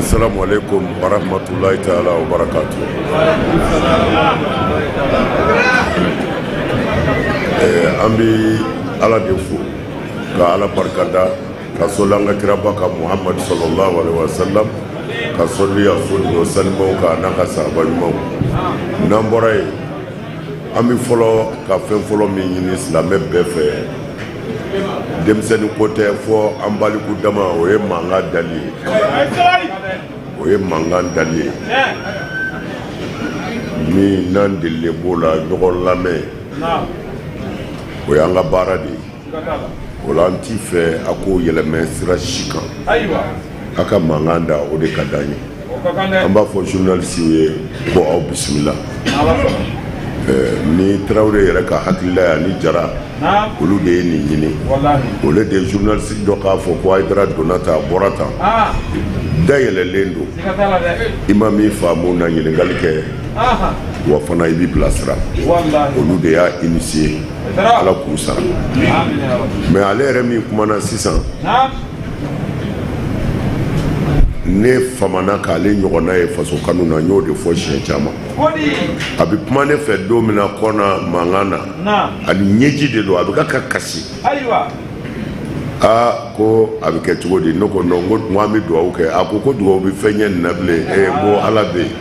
Assalamu alaikum wa rahmatullahi ta'ala wa barakatuh. Ambi ala defu ka ala barkada ka solanga kiraba ka Muhammad sallallahu alaihi wasallam ka solli ya sunno salmo ka naka sahabalmo namboray ambi folo ka fen folo mi ni islamé befe demseni côté fo ambali ku dama o e manga dali mi nan de lebola ñogol lame o yanga baradi o lanti fe ako yeleme sira shikan aka manganda o de kadanye amba fo journaliste ye ko aw bismillah ni Traoré yɛrɛ ka hakilila ya ni jara olu de ye nin ɲini olu de journaliste dɔ k'a fɔ ko Haidara donna tan a bɔra tan dayɛlɛlen don i ma min faamu na ɲininkali kɛ wa fana i b'i bilasira olu de y'a initié ala k'u sara mais ale yɛrɛ min kumana sisan ne famana k'ale ɲɔgɔnna ye faso kanu na n y'o de fɔ siɲɛ caman a bɛ kuma ne fɛ don min na kɔnɔ mankan na ani ɲɛji de don a bɛ ka kasi ko a bɛ kɛ cogo di ne ko non ko an bɛ dugawu kɛ a ko dugawu bɛ fɛn ɲɛ nin na bilen ko ala bɛ yen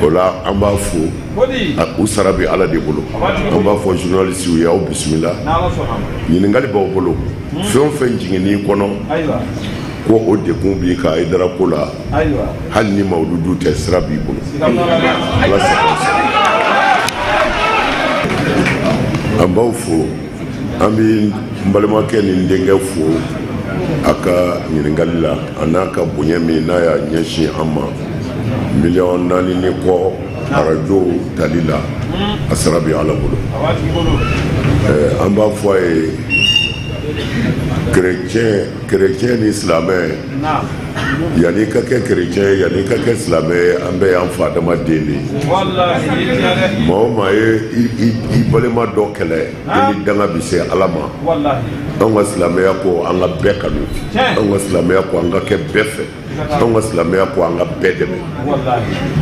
o la an b'a fo u sara bɛ ala de bolo an b'a fɔ journaliste ye aw bisimila ɲininkali b'aw bolo fɛn o fɛn jiginni kɔnɔ ko o dekun b'i ka Haidara ko la hali ni mawludu tɛ sira b'i bolo ala an b'aw fo an bɛ n balimakɛ ni n denkɛ fo a ka ɲininkali la a n'a ka bonya min n'a y'a ɲɛsin an ma 4 ni kɔ arajo tali la a sira bɛ ala bolo an b'a fɔ a ye chrétien ni silamɛ yanni ka kɛ chrétien yanni ka kɛ silamɛ an bɛɛ y'an fa adamaden de ye maa o maa ye i balima dɔ kɛlɛ i ni danga bɛ se ala ma an ka silamɛya ko an ka bɛɛ kanu an ka silamɛya ko an ka kɛ bɛɛ fɛ an ka silamɛya ko an ka bɛɛ dɛmɛ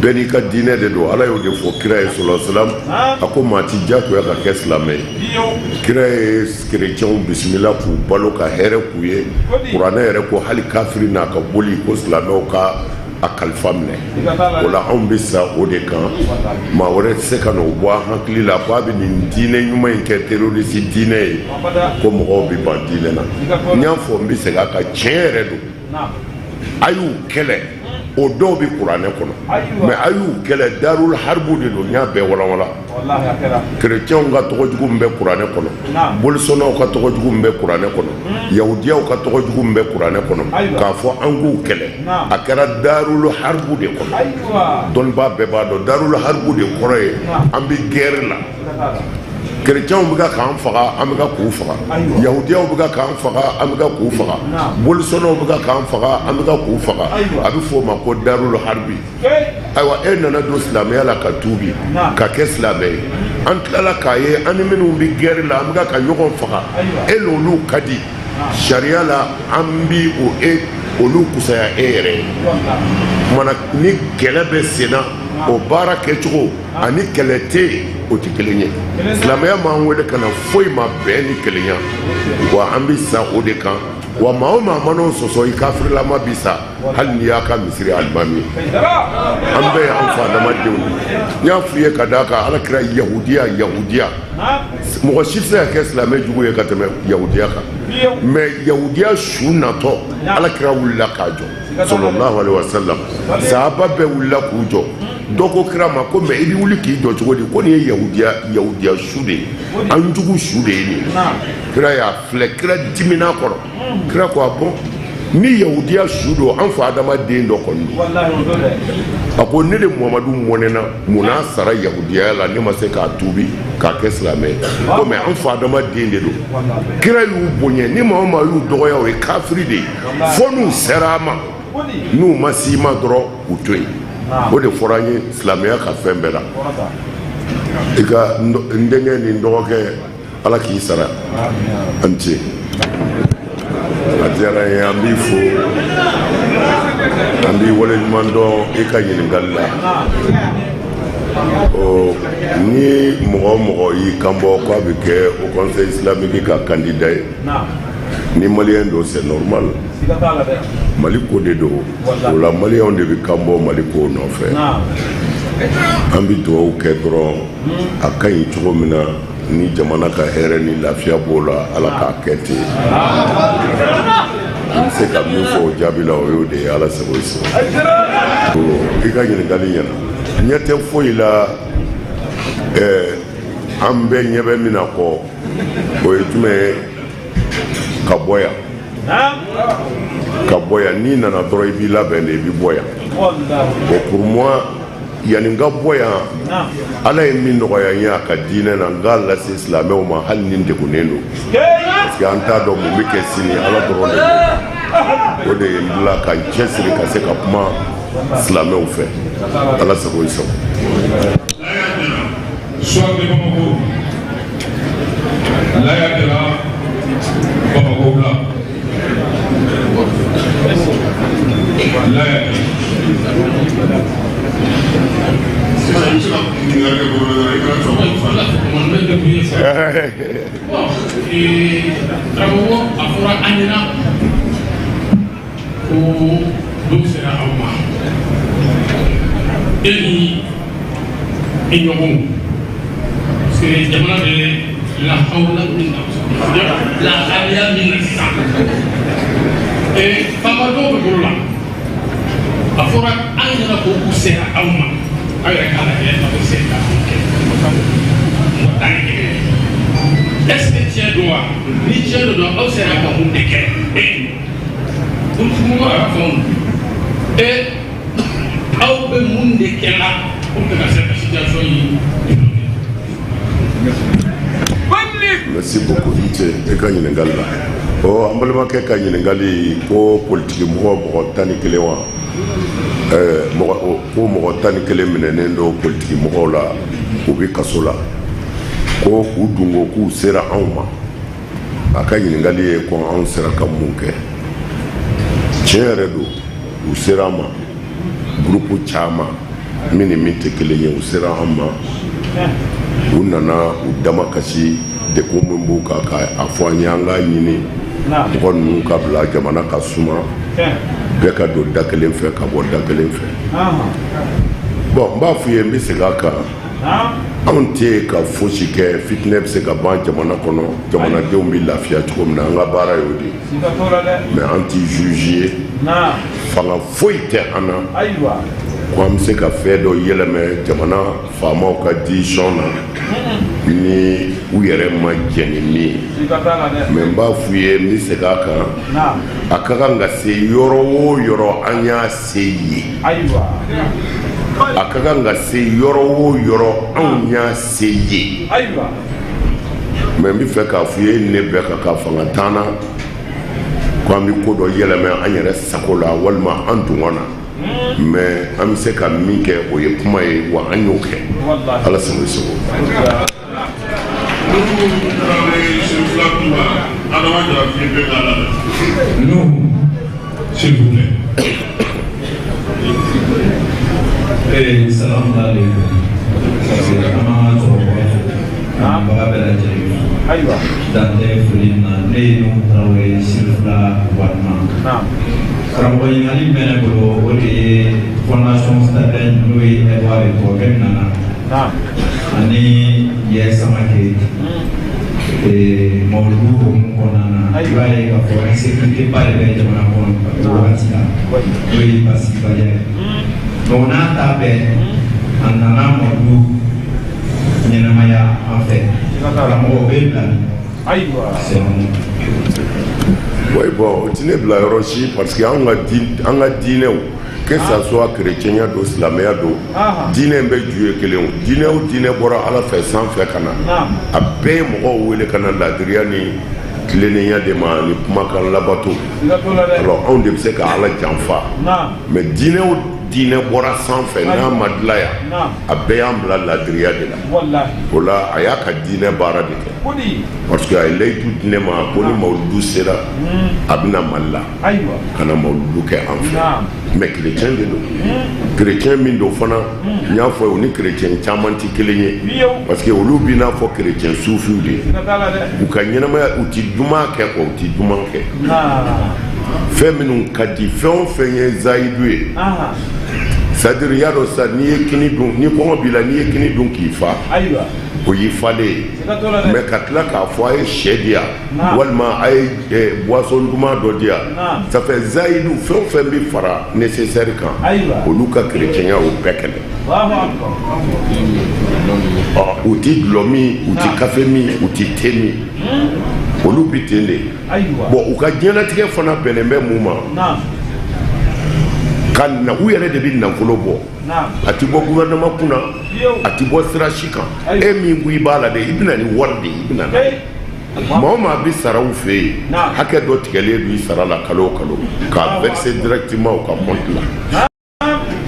bɛɛ n'i ka diinɛ de don ala y'o de fɔ kira ye sallallahu alaihi wasallam a ko maa ti diyagoya ka kɛ silamɛ ye kira ye chrétienw bisimila k'u balo ka hɛrɛ k'u ye kuranɛ yɛrɛ ko hali kafiri n'a ka boli ko silamɛw ka a kalifa minɛ o la anw bɛ sa o de kan maa wɛrɛ tɛ se ka n'o bɔ an hakili la ko a bɛ nin diinɛ ɲuman in kɛ terroriste diinɛ ye ko mɔgɔw bɛ ban diinɛ na n y'a fɔ n bɛ segin a kan tiɲɛ yɛrɛ don a y'u kɛlɛ o dɔw bɛ kuranɛ kɔnɔ mais a y'u kɛlɛ darul harbu de don n y'a bɛɛ walawala chrétienw ka tɔgɔjugu min bɛ kuranɛ kɔnɔ bolisɔnnaw ka tɔgɔjugu min bɛ kuranɛ kɔnɔ yahudiyaw ka tɔgɔjugu min bɛ kuranɛ kɔnɔ k'a fɔ an k'u kɛlɛ a kɛra darul harbu de kɔnɔ dɔnnibaa bɛɛ b'a dɔn darul harbu de kɔrɔ ye an bɛ guerre la chrétienw bɛ k'an faga an bɛ k'u faga yahudiyaw bɛ k'an faga an bɛ k'u faga bolisɔnnaw bɛ k'an faga an bɛ k'u faga a bɛ fɔ o ma ko darul harbi ayiwa e nana don silamɛya la ka tuubi ka kɛ silamɛ ye an tilala k'a ye an ni minnu bɛ guerre la an bɛ ka ɲɔgɔn faga e n'olu ka di sariya la an bi olu kusaya e yɛrɛ ye kumana ni kɛlɛ bɛ senna o baara kɛcogo ani kɛlɛ tɛ yen o tɛ kelen ye silamɛya m'an wele ka na foyi ma bɛn ni kelenya wa an bɛ sa o de kan wa maa o maa man'o sɔsɔ i kafirilama bi sa hali n'i y'a ka misiri alimami an bɛɛ y'an fa adamadenw n y'a f'i ye ka d'a kan ala kira yahudiya mɔgɔ si tɛ se ka kɛ silamɛ jugu ye ka tɛmɛ yahudiya kan mais yahudiya su natɔ ala kira wulila k'a jɔ sallallahu alaihi wasallam sahaba bɛɛ wulila k'u jɔ dɔ ko kira ma ko mais i bɛ wuli k'i jɔ cogo di ko nin ye yahudiya su de ye an jugu su de ye nin kira y'a filɛ kira dimina kɔrɔ kira ko a bɔn ni yahudiya su don an fa adamaden dɔ kɔni a ko ne de Muhamadu mɔnɛna mun n'a sara yahudiya la ne ma se k'a tuubi k'a kɛ silamɛ ye ko mais an fa adamaden de don kira y'u bonya ni maa o maa y'u dɔgɔya o ye kafiri de ye fo n'u sera a ma n'u ma s'i ma dɔrɔn u to yen o de fɔra an ye silamɛya ka fɛn bɛɛ la i ka n denkɛ ni n dɔgɔkɛ ala k'i sara an ce a diyara n ye an b'i fo Andi wale mando eka yiningalla. Ni mɔgɔ yi kanbɔ k'a bɛ kɛ au conseil islamique ka candidat ni malien do c'est normal. Mali ko de do. O la malien de bɛ kanbɔ Mali ko nɔfɛ. An bɛ dugawu kɛ dɔrɔn a ka ɲi cogo min na ni jamana ka hɛrɛ ni lafiya b'o la Ala k'a kɛ ten. An bɛ se ka min fɔ o jaabi la o y'o de ye Ala sago i sago. I ka ɲininkali ɲɛna. Ɲɛ tɛ foyi la an bɛ ɲɛ bɛ min na kɔ o ye jumɛn ye ka bɔ yan. Ka bɔ yan n'i nana dɔrɔn I b'i labɛn de I bɛ bɔ yan. Bon pour moi yanni n ka bɔ yan Ala ye min nɔgɔya n ye a ka diinɛ na n k'a lase silamɛw ma hali ni n degunnen don parce que an t'a dɔn mun bɛ kɛ sini Ala dɔrɔn de don o de ye n bila ka n cɛsiri ka se ka kuma silamɛw fɛ Ala sago I sago. Trabajo afuera añana o dulce a alma. Eli en Yogón. Se llama de la jaula la jaula minasa. Famado Begola. Afuera añana o dulce a alma. Ayah kala dia tak bersihkan. Est-ce que tu dois, ni tu dois observer comme un décret. Pour tout le monde à fond. Et au monde décret là, pour que cette situation y. Merci beaucoup. Et quand il y a un gars là, oh, on va le marquer quand il y a un gars pour politique, moi, tani kelewa. Ko mɔgɔ tan ni kelen minɛnen do politiki mɔgɔw la u bɛ kaso la ko u dungo k'u sera anw ma a ka ɲininkali ye ko anw sera ka mun kɛ tiɲɛ yɛrɛ do u sera an ma groupe caman min ni min tɛ kelen ye u sera an ma u nana u dama kasi dekun min b'u kan k'a fɔ an ye an k'a ɲini mɔgɔ ninnu ka bila jamana ka suma bɛɛ ka don da kelen fɛ ka bɔ da kelen fɛ bon n b'a f'i ye n bɛ segin a kan anw tɛ ka fosi kɛ fitinɛ bɛ se ka ban jamana kɔnɔ jamanadenw bɛ lafiya cogo min na an ka baara y'o de mais an t'i juge fanga foyi tɛ an na ko an bɛ se ka fɛn dɔ yɛlɛmɛ jamana faamaw ka décision na ni u yɛrɛ ma jɛn ni min ye mais n b'a f'i ye n bɛ segin a kan a ka kan ka se yɔrɔ o yɔrɔ an y'a se yen a ka kan ka se yɔrɔ o yɔrɔ anw y'a se yen mais n bɛ fɛ k'a f'i ye ne bɛɛ ka ka fanga t'an na ko an bɛ ko dɔ yɛlɛmɛ an yɛrɛ sago la walima an dungɔ na mais an bɛ se ka min kɛ o ye kuma ye wa an y'o kɛ Ala sago I sago. Non, s'il vous plaît. Salam alaikum. Baga bɛɛ lajɛlen dan tɛ foli na ne ye Nuhu Tarawele Sirifula Waduma. Karamɔgɔ ɲininkali bɛ ne bolo o de ye fondation Stadin n'o ye Edouard Bɔkɛ nana ani Yɛ Samake mawudu hokumu kɔnɔna na I b'a ye k'a fɔ insécurité ba de bɛ jamana kɔnɔ o wagati la n'o ye basigibaliya ye donc n'a ta bɛɛ a nana mawudu ɲɛnamaya an fɛ karamɔgɔ o bɛ bila c'est bon. Oui, bon, o tɛ ne bila yɔrɔ si parce que an ka diinɛw que ça soit chrétien do silamɛya do diinɛ bɛɛ ju ye kelen o diinɛ o diinɛ bɔra Ala fɛ sanfɛ ka na a bɛɛ ye mɔgɔw wele ka na laadiriya ni tilennenya de ma ni kumakan labato alors anw de bɛ se ka Ala janfa mais diinɛ o diinɛ bɔra sanfɛ n'a ma dilan yan a bɛɛ y'an bila ladiriya de la o la a y'a ka diinɛ baara de kɛ parce que a ye layidu di ne ma ko ni mawuludu sera a bɛna Mali la ka na mawuludu kɛ an fɛ mais chrétien de don chrétien min don fana n y'a fɔ o ni chrétien caman tɛ kelen ye parce que olu b'i n'a fɔ chrétien sufiw de u ka ɲɛnamaya u ti duman kɛ quoi u ti duman kɛ fɛn minnu ka di fɛn o fɛn ye zayidu ye c'est-à-dire y'a dɔn sa n'i ye kini dun ni kɔngɔ b'i la n'i ye kini dun k'i fa o y'i falen ye mais ka tila k'a fɔ a ye sɛ di yan walima a ye boisson duman dɔ di yan ça fait zayidu fɛn o fɛn bɛ fara nécessaire kan olu ka chrétienya o bɛɛ kɛlɛ u ti gulɔ min u ti kafe min u ti te min olu bi ten de bon u ka diɲɛlatigɛ fana bɛnnen bɛ mun ma ka na u yɛrɛ de bɛ nafolo bɔ a ti bɔ gouvernement kunna a ti bɔ sira si kan e min ko i b'a la de i bɛna ni wari de i bɛna na maa o maa bɛ sara u fɛ yen hakɛ dɔ tigɛlen don i sara la kalo o kalo k'a verser directement u ka compte la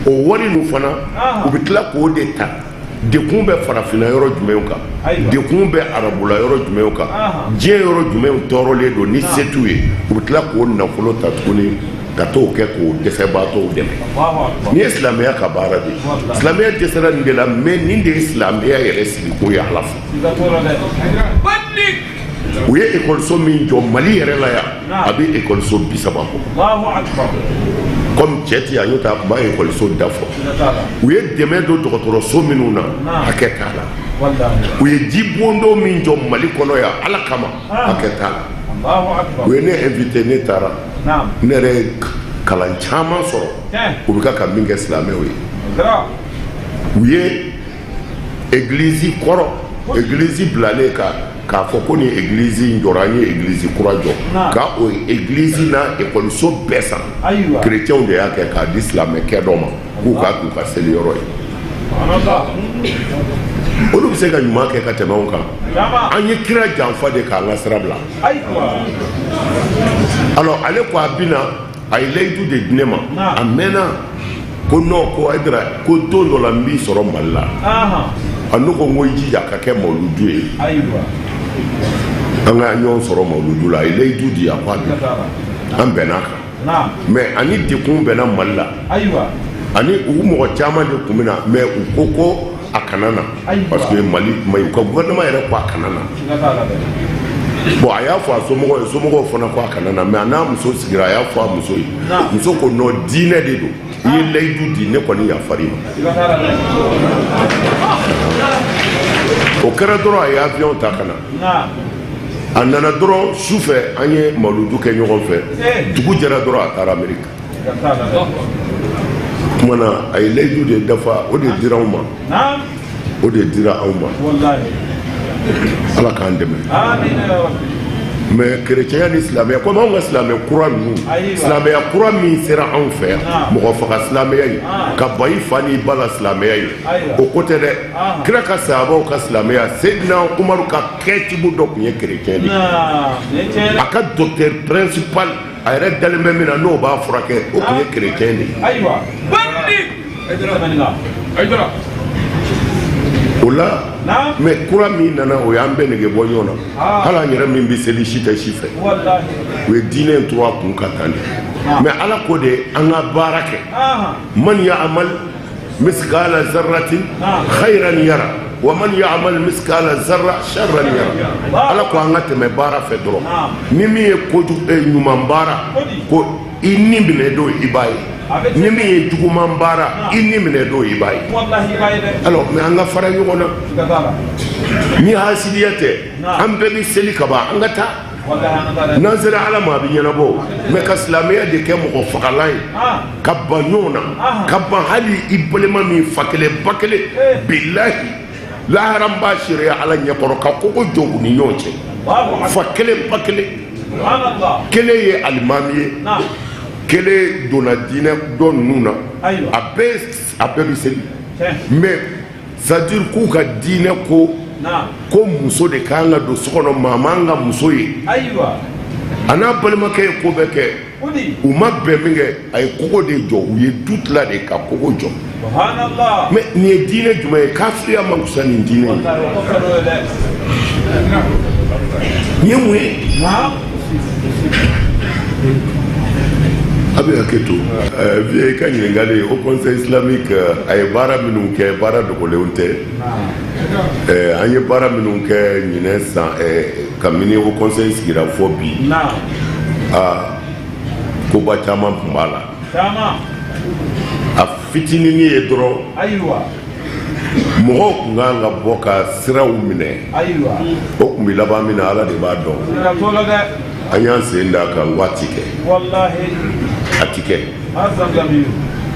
o wari ninnu fana u bɛ tila k'o de ta dekun bɛ farafinna yɔrɔ jumɛnw kan dekun bɛ arabula yɔrɔ jumɛnw kan diɲɛ yɔrɔ jumɛnw tɔɔrɔlen don ni se t'u ye u bɛ tila k'o nafolo ta tuguni ka t'o kɛ k'o dɛsɛbaatɔw dɛmɛ ni ye silamɛya ka baara de ye silamɛya dɛsɛra nin de la mais nin de ye silamɛya yɛrɛ sigikun ye ala fɛ u ye ekɔliso min jɔ Mali yɛrɛ la yan a bɛ ekɔliso 30 bɔ comme cɛ ti yan y'o ta a tun b'a ekɔliso da fɔ u ye dɛmɛ don dɔgɔtɔrɔso minnu na hakɛ t'a la u ye jibɔndon min jɔ Mali kɔnɔ yan ala kama hakɛ t'a la u ye ne invité ne taara ne yɛrɛ ye kalan caman sɔrɔ u bɛ ka min kɛ silamɛw ye u ye église kɔrɔ église bilalen k'a fɔ ko ni église in jɔra an ye église kura jɔ ka o église na ekɔliso bɛɛ san chrétienw de y'a kɛ k'a di silamɛkɛ dɔ ma k'u ka seli yɔrɔ ye olu bɛ se ka ɲuman kɛ ka tɛmɛ anw kan an ye kira janfa de k'an ka sira bila alors ale ko a bɛna a ye layidu de di ne ma a mɛnna ko non ko Haidara ko don dɔ la n b'i sɔrɔ Mali la a ne ko n ko i jija ka kɛ mawuludu ye an ka ɲɔgɔn sɔrɔ mawuludu la a ye layidu di a ko a bɛ an bɛnna kan mais ani dekun bɛnna Mali la ani u mɔgɔ caman de tun bɛ na mais u ko ko a kana na parce que Mali u ka gouvernement yɛrɛ ko a kana na bon a y'a fɔ a somɔgɔw ye somɔgɔw fana ko a kana na mais a n'a muso sigira a y'a fɔ a muso ye muso ko non diinɛ de don i ye layidu di ne kɔni yafar'i ma o kɛra dɔrɔn a ye avion ta ka na a nana dɔrɔn su fɛ an ye mawuludu kɛ ɲɔgɔn fɛ dugu jɛra dɔrɔn a taara Amérique kumana a ye layidu de dafa o de dira anw ma o de dira anw ma ala k'an dɛmɛ mais chrétien ni silamɛya comme anw ka silamɛ kura ninnu silamɛya kura min sera anw fɛ yan mɔgɔ faga silamɛya ye ka ban i fa n'i ba la silamɛya ye o ko tɛ dɛ kira ka sahabaw ka silamɛya Seydina Umaru ka kɛtibu dɔ tun ye chrétien de a ka docteur principal a yɛrɛ dalen bɛ min na n'o b'a furakɛ o tun ye chrétien de o la mais kura min nana o y'an bɛɛ nege bɔ ɲɔgɔn na hali an yɛrɛ min bɛ seli si tɛ si fɛ o ye diinɛ in tora kun ka tan de mais ala ko de an ka baara kɛ man ya'mal miskala zarratin khayran yara wa man ya'mal miskala zarra sharran yara ala ko an ka tɛmɛ baara fɛ dɔrɔn ni min ye kojugu ɲuman baara ko i ni minɛ don i b'a ye ni min ye juguman baara i ni minɛ don i b'a ye alors mais an ka fara ɲɔgɔn na ni hasidiya tɛ an bɛɛ bɛ seli ka ban an ka taa n'an sera ala ma a bɛ ɲɛnabɔ mais ka silamɛya de kɛ mɔgɔ fagalan ye ka ban ɲɔgɔn na ka ban hali i balima min fa kelen ba kelen bilahi lahara n b'a sariya ala ɲɛkɔrɔ ka kogo jɔ u ni ɲɔgɔn cɛ fa kelen ba kelen kelen ye alimami ye kelen donna diinɛ dɔ ninnu na a bɛɛ bɛ seli mais c'est à dire k'u ka diinɛ ko muso de kan ka don so kɔnɔ maa man ka muso ye a n'a balimakɛ ye ko bɛɛ kɛ u ma bɛn min kɛ a ye kogo de jɔ u ye du tila de ka kogo jɔ mais nin ye diinɛ jumɛn ye kafiriya man kusa nin diinɛ ye nin ye mun ye a bɛ hakɛ to vie ka ɲininkali au conseil islamique a ye baara minnu kɛ baara dogolenw tɛ an ye baara minnu kɛ ɲinɛ san kabini au conseil sigira fɔ bi koba caman tun b'a la a fitinini ye dɔrɔn mɔgɔw tun kan ka bɔ ka siraw minɛ o tun bɛ laban min na ala de b'a dɔn an y'an sen da kan waati kɛ a ti kɛ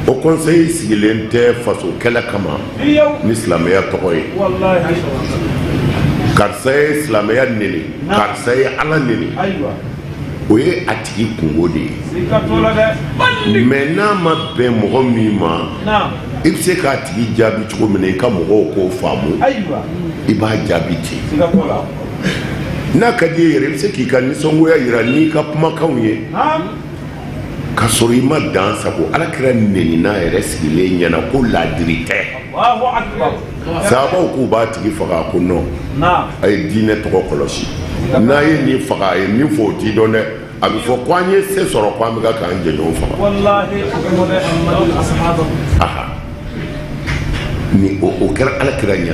o conseil sigilen tɛ faso kɛlɛ kama ni silamɛya tɔgɔ ye karisa ye silamɛya neni karisa ye ala neni o ye a tigi kungo de ye mais n'a ma bɛn mɔgɔ min ma i bɛ se k'a tigi jaabi cogo min na i ka mɔgɔw k'o faamu i b'a jaabi ten n'a ka di ye yɛrɛ i bɛ se k'i ka nisɔngoya yira n'i ka kumakanw ye ka sɔrɔ i ma dan sago alakira nenina yɛrɛ sigilen ɲɛna ko laadiri tɛ sahabaw k'u b'a tigi faga ko non a ye diinɛ tɔgɔ kɔlɔsi n'a ye nin faga a ye min fɔ o t'i dɔn dɛ a bɛ fɔ ko an ye se sɔrɔ ko an bɛ ka k'an jɛɲɔgɔn faga ni o kɛra alakira ɲɛna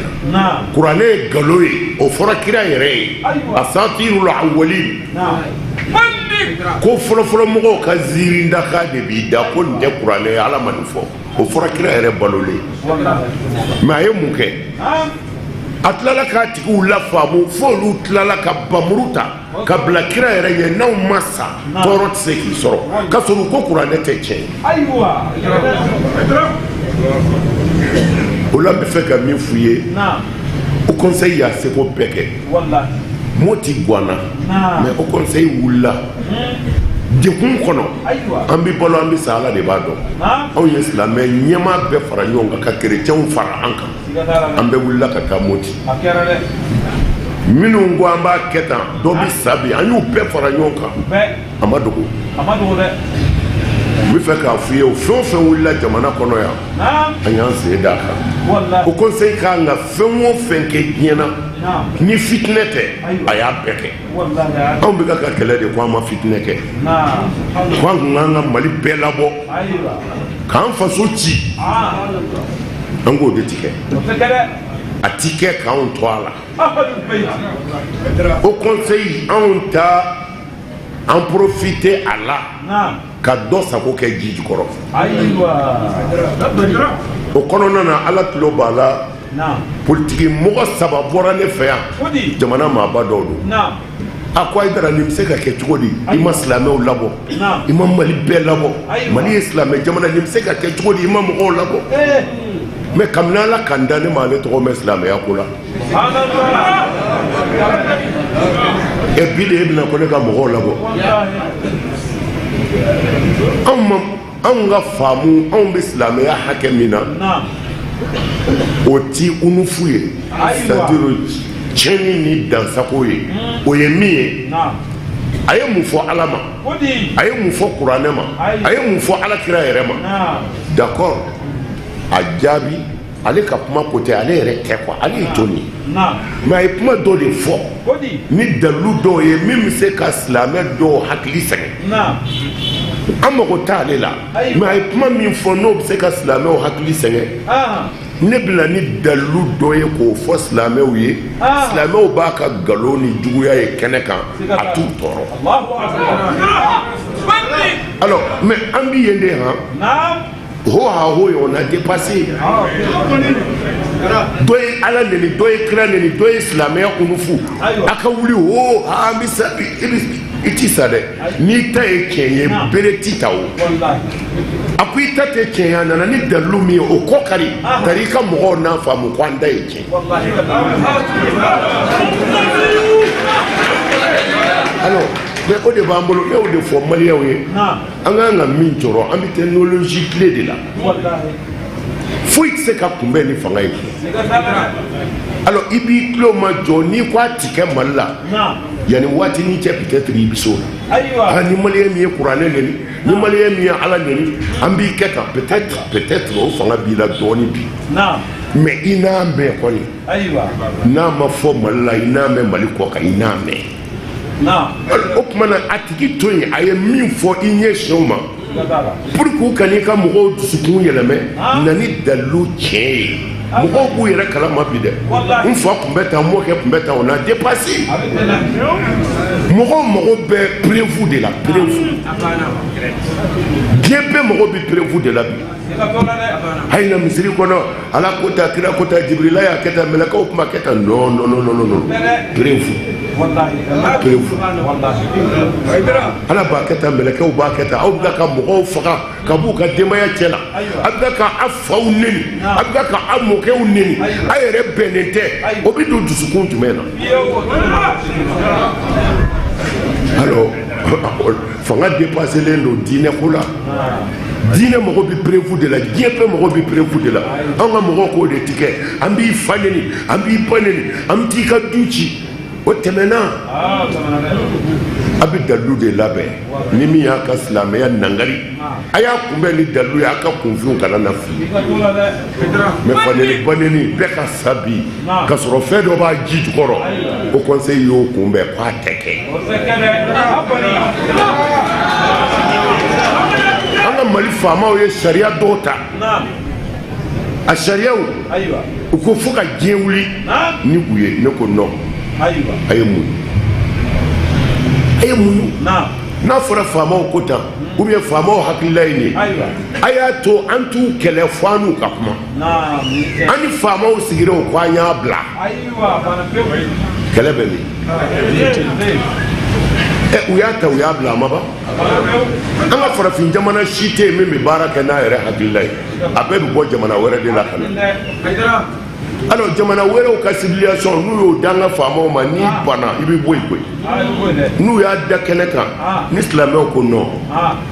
kuranɛ ye nkalon ye o fɔra kira yɛrɛ ye asatirul awwalin ko fɔlɔfɔlɔ mɔgɔw ka ziirindaka de b'i da ko nin tɛ kuranɛ ye ala ma nin fɔ o fɔra kira yɛrɛ balolen mais a ye mun kɛ a tilala k'a tigiw lafaamu fo olu tilala ka bamuru ta ka bila kira yɛrɛ ɲɛ n'aw ma sa tɔɔrɔ tɛ se k'i sɔrɔ k'a sɔrɔ ko kuranɛ tɛ tiɲɛ o la n bɛ fɛ ka min f'u ye o conseil y'a seko bɛɛ kɛ moti guana mais o conseil wulila dekun kɔnɔ an bɛ balo an bɛ sa ala de b'a dɔn anw ye silamɛ ɲɛmaa bɛɛ fara ɲɔgɔn kan ka kerecɛnw fara an kan an bɛɛ wulila ka taa moti minnu ko an b'a kɛ tan dɔ bɛ sa bi an y'u bɛɛ fara ɲɔgɔn kan a ma dogo n bɛ fɛ k'a f'i ye o fɛn o fɛn wulila jamana kɔnɔ yan an y'an sen d'a kan o conseil kan ka fɛn o fɛn kɛ diɲɛ na ni fitinɛ tɛ a y'a bɛɛ kɛ anw bɛ ka kɛlɛ de ko an ma fitinɛ kɛ ko an tun k'an ka mali bɛɛ labɔ k'an faso ci an k'o de ti kɛ a ti kɛ k'anw to a la o conseil anw ta an profiter a la ka dɔ sago kɛ ji jukɔrɔ o kɔnɔna na ala tulo b'a la politiki mɔgɔ saba bɔra ne fɛ yan jamana maaba dɔw don a ko Haidara nin bɛ se ka kɛ cogo di i ma silamɛw labɔ i ma mali bɛɛ labɔ mali ye silamɛ jamana nin bɛ se ka kɛ cogo di i ma mɔgɔw labɔ mais kabini ala kan da ne ma ale tɔgɔ mɛn silamɛya ko la et puis de e bɛna ko ne ka mɔgɔw labɔ anw ka faamu anw bɛ silamɛya hakɛ min na o ti unufu ye c'est-à-dire tiɲɛni ni dansago ye o ye min ye a ye mun fɔ ala ma a ye mun fɔ kuranɛ ma a ye mun fɔ alakira yɛrɛ ma d'accord a jaabi ale ka kuma ko tɛ ale yɛrɛ tɛ quoi ale ye jɔn ye mais a ye kuma dɔ de fɔ ni dalilu dɔw ye min bɛ se ka silamɛ dɔw hakili sɛgɛn an mago t'ale la mais a ye kuma min fɔ n'o bɛ se ka silamɛw hakili sɛgɛn ne bɛna ni dalilu dɔ ye k'o fɔ silamɛw ye silamɛw b'a ka nkalon ni juguya ye kɛnɛ kan a t'u tɔɔrɔ alors mais an bɛ yen de han ho on a dépassé dɔ ye ala neni dɔ ye kira neni dɔ ye silamɛya unufu a ka wuli an bɛ sa i ti sa dɛ n'i ta ye tiɲɛ ye bere ti ta o a ko i ta tɛ tiɲɛ ye a nana ni dalilu min ye o kɔ kari tari i ka mɔgɔw n'a faamu ko an ta ye tiɲɛ alors mais o de b'an bolo ne y'o de fɔ maliyɛnw ye an k'an ka min jɔrɔ an bɛ technologie tile de la foyi tɛ se ka kunbɛn ni fanga ye alors i b'i tulo majɔ n'i ko a ti kɛ Mali la yanni waati ni cɛ peut-être i bɛ s'o la ni maliyɛn min ye kuranɛ neni ni maliyɛn min ye Ala neni an b'i kɛ tan peut-être o fanga b'i la dɔɔni bi mais i n'a mɛn kɔni n'a ma fɔ Mali la i n'a mɛn Mali kɔ kan i n'a mɛn o tuma na a tigi to yen a ye min fɔ i ɲɛsinw ma pour que u ka n'i ka mɔgɔw dusukun yɛlɛmɛ na ni dalilu tiɲɛ ye mɔgɔw b'u yɛrɛ kalama bi dɛ n fa tun bɛ tan n mɔkɛ tun bɛ tan on a dépassé mɔgɔw mago bɛ preuve de la preuve diɲɛ bɛɛ mago bɛ preuve de la bi hali na misiri kɔnɔ Ala ko ta kira ko ta Jibrila y'a kɛ tan mɛlɛkɛw kuma kɛ tan non preuve Ala b'a kɛ tan mɛlɛkɛw b'a kɛ tan aw bɛ ka mɔgɔw faga ka b'u ka denbaya cɛ la a bɛ ka a faw neni a bɛ ka a mɔkɛw neni a yɛrɛ bɛnnen tɛ o bɛ don dusukun jumɛn na alors fanga dépasselen don diinɛ ko la diinɛ mago bɛ preuve de la diɲɛ bɛɛ mago bɛ preuve de la an ka mɔgɔw k'o de tigɛ an b'i fa neni an b'i ba neni an bɛ t'i ka du ci o tɛmɛna a bɛ dalilu de labɛn ni min y'a ka silamɛya nangari a y'a kunbɛn ni dalilu ye a ka kunfinw kana na fili mais faneni baneni bɛɛ ka sa bi ka sɔrɔ fɛn dɔ b'a ji jukɔrɔ o conseil y'o kunbɛn k'a tɛ kɛ an ka Mali faamaw ye sariya dɔw ta a sariyaw u ko fo ka diɲɛ wuli ni u ye ne ko non a ye mun n'a fɔra faamaw ko tan ou bien faamaw hakilila ye nin a y'a to an t'u kɛlɛ fɔ an n'u ka kuma an ni faamaw sigira o ko an y'a bila kɛlɛ bɛ min u y'a ta u y'a bila a ma ban an ka farafin jamana si tɛ yen min bɛ baara kɛ n'a yɛrɛ hakilila ye a bɛɛ bɛ bɔ jamana wɛrɛ de la ka na alors jamana wɛrɛw ka civilisation n'u y'o da an ka faamaw ma n'i banna i bɛ bɔ yen koyi n'u y'a da kɛnɛ kan ni silamɛw ko non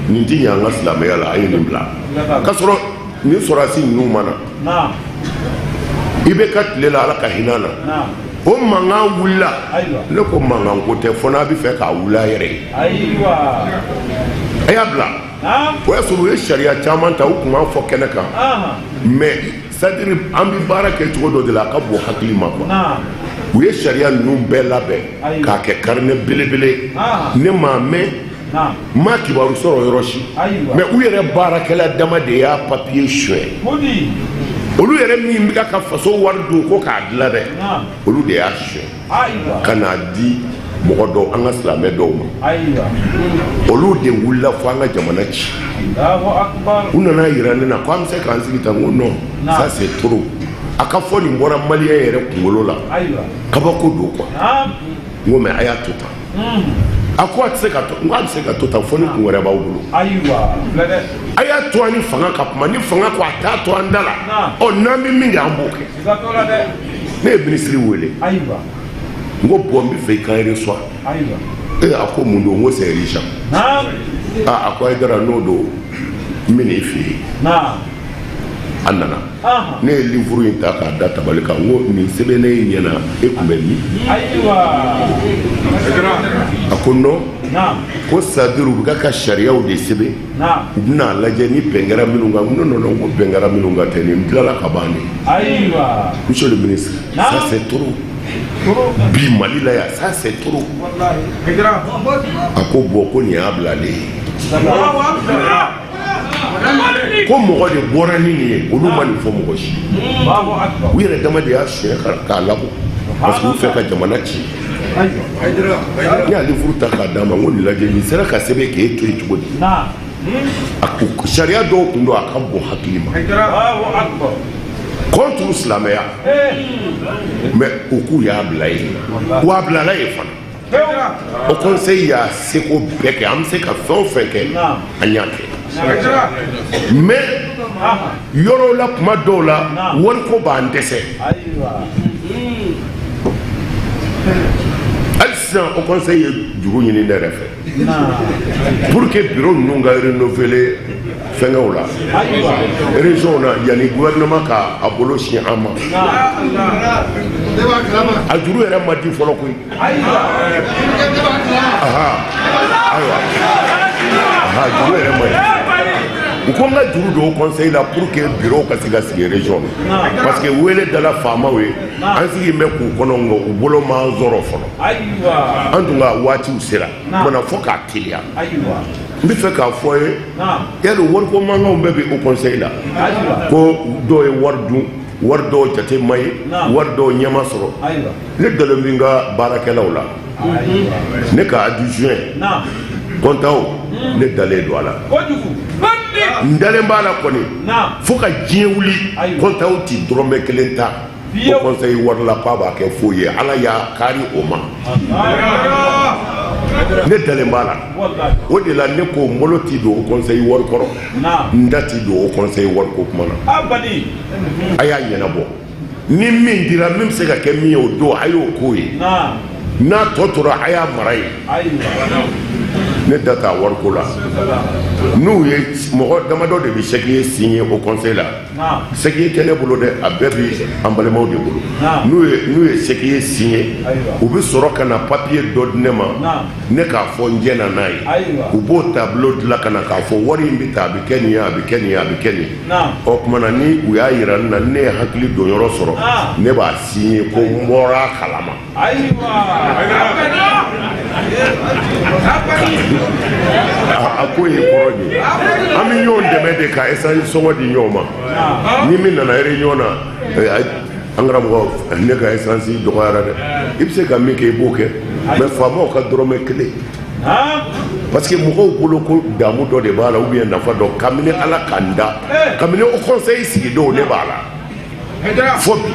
nin tɛ ɲɛ an ka silamɛya la a ye nin bila k'a sɔrɔ nin sɔrɔdasi ninnu ma na i bɛ ka tile la Ala ka hinɛ na o mankan wulila ne ko mankan ko tɛ fɔ n'a bɛ fɛ k'a wuli a yɛrɛ ye a y'a bila o y'a sɔrɔ u ye sariya caman ta u tun b'a fɔ kɛnɛ kan mais c'est-à-dire an bɛ baara kɛ cogo dɔ de la a ka bon hakili ma quoi u ye sariya ninnu bɛɛ labɛn k'a kɛ carnet belebele ne m'a mɛn ma kibaru sɔrɔ yɔrɔ si mais u yɛrɛ baarakɛla dama de y'a papier suɲɛ olu yɛrɛ min bɛ ka faso wari don ko k'a dilan dɛ olu de y'a suɲɛ ka n'a di mɔgɔ dɔw an ka silamɛ dɔw ma olu de wulila fo an ka jamana ci u nana yira ne na ko an bɛ se k'an sigi tan ko non ça c'est trop a ka fɔ nin bɔra maliyɛn yɛrɛ kunkolo la kabako don quoi n ko mais a y'a to tan a ko a tɛ se ka to n ko a bɛ se ka to tan fo ni kun wɛrɛ b'aw bolo a y'a to an ni fanga ka kuma ni fanga ko a t'a to an da la ɔ n'an bɛ min kɛ an b'o kɛ ne ye minisiri wele n ko bɔn n bɛ fɛ i kan reçoit a ko mun don n ko c'est Richard a ko Aidara n'o don n bɛ n'i fɛ yen an nana ne ye livre in ta k'a da tabali kan n ko nin sɛbɛnnen in ɲɛna e tun bɛ min a ko non ko c'est-à-dire u bɛ ka sariyaw de sɛbɛn u bɛna lajɛ ni bɛn kɛra minnu kan non non non ko bɛn kɛra minnu kan tɛ nin tilala ka ban de monsieur le ministre ça c'est trop bi Mali la yan ça c'est trop a ko bon ko nin y'a bilalen ko mɔgɔ de bɔra ni nin ye olu ma nin fɔ mɔgɔ si u yɛrɛ dama de y'a suɲɛ k'a labɔ parce que u fɛ ka jamana ci ne y'ale furu ta k'a d'a ma n ko nin lajɛ nin sera ka sɛbɛn k'e to yen cogo di a ko sariya dɔw tun don a ka bon hakili ma contre silamɛya mais u k'u y'a bila yen wa a bilala yen fana o conseil y'a seko bɛɛ kɛ an bɛ se ka fɛn o fɛn kɛ an y'a kɛ mais yɔrɔw la kuma dɔw la wariko b'an dɛsɛ hali sisan au conseil ye juru ɲini ne yɛrɛ fɛ pour que bureau ninnu ka renouveler fɛngɛw la région na yanni gouvernement ka a bolo si an ma a juru yɛrɛ ma di fɔlɔ koyi juru yɛrɛ ma di u ko n ka juru don o conseil la pour que bureau ka se ka sigi région na parce que wele dala faamaw ye an sigi bɛ k'u kɔnɔ nka u bolo ma sɔrɔ fɔlɔ an tun ka waatiw sera mana fɔ k'a teliya n bɛ fɛ k'a fɔ ye yali wariko mankanw bɛɛ bɛ o conseil la ko dɔw ye wari dun wari dɔw jate ma ye wari dɔw ɲɛma sɔrɔ ne dalen bɛ n ka baarakɛlaw la ne ka adjoint kɔntaw ne dalen don a la n dalen b'a la kɔni fo ka diɲɛ wuli kɔntaw ti dɔrɔmɛ kelen ta o conseil wari la k'a b'a kɛ foyi ye ala y'a kari o ma ne dalen b'a la o de la ne ko n bolo ti don o conseil wari kɔrɔ n da ti don o conseil wari ko kuma na a y'a ɲɛnabɔ ni min dira min bɛ se ka kɛ min ye o don a y'o k'o ye n'a tɔ tora a y'a mara ye ne da t'a wariko la n'u ye mɔgɔ damadɔ de bɛ chèque signé o conseil la chèque tɛ ne bolo dɛ a bɛɛ bɛ an balimaw de bolo n'u ye chèque signé u bɛ sɔrɔ ka na papier dɔ di ne ma ne k'a fɔ n jɛna n'a ye u b'o tableau dilan ka na k'a fɔ wari in bɛ ta a bɛ kɛ nin ye a bɛ kɛ nin ye a bɛ kɛ nin ye ɔ tuma na ni u y'a yira ne na ne ye hakili don yɔrɔ sɔrɔ ne b'a signé ko n bɔra a kalama. A ko ye kɔrɔ de an bɛ ɲɔgɔn dɛmɛ de ka essence sɔngɔ di ɲɔgɔn ma ni min nana réunion na an karamɔgɔ ne ka essence dɔgɔyara dɛ i bɛ se ka min kɛ i b'o kɛ mais faamaw ka dɔrɔmɛ kelen parce que mɔgɔw bolo ko damu dɔ de b'a la ou bien nafa dɔ kabini ala k'an da kabini o conseil sigidenw ne b'a la fo bi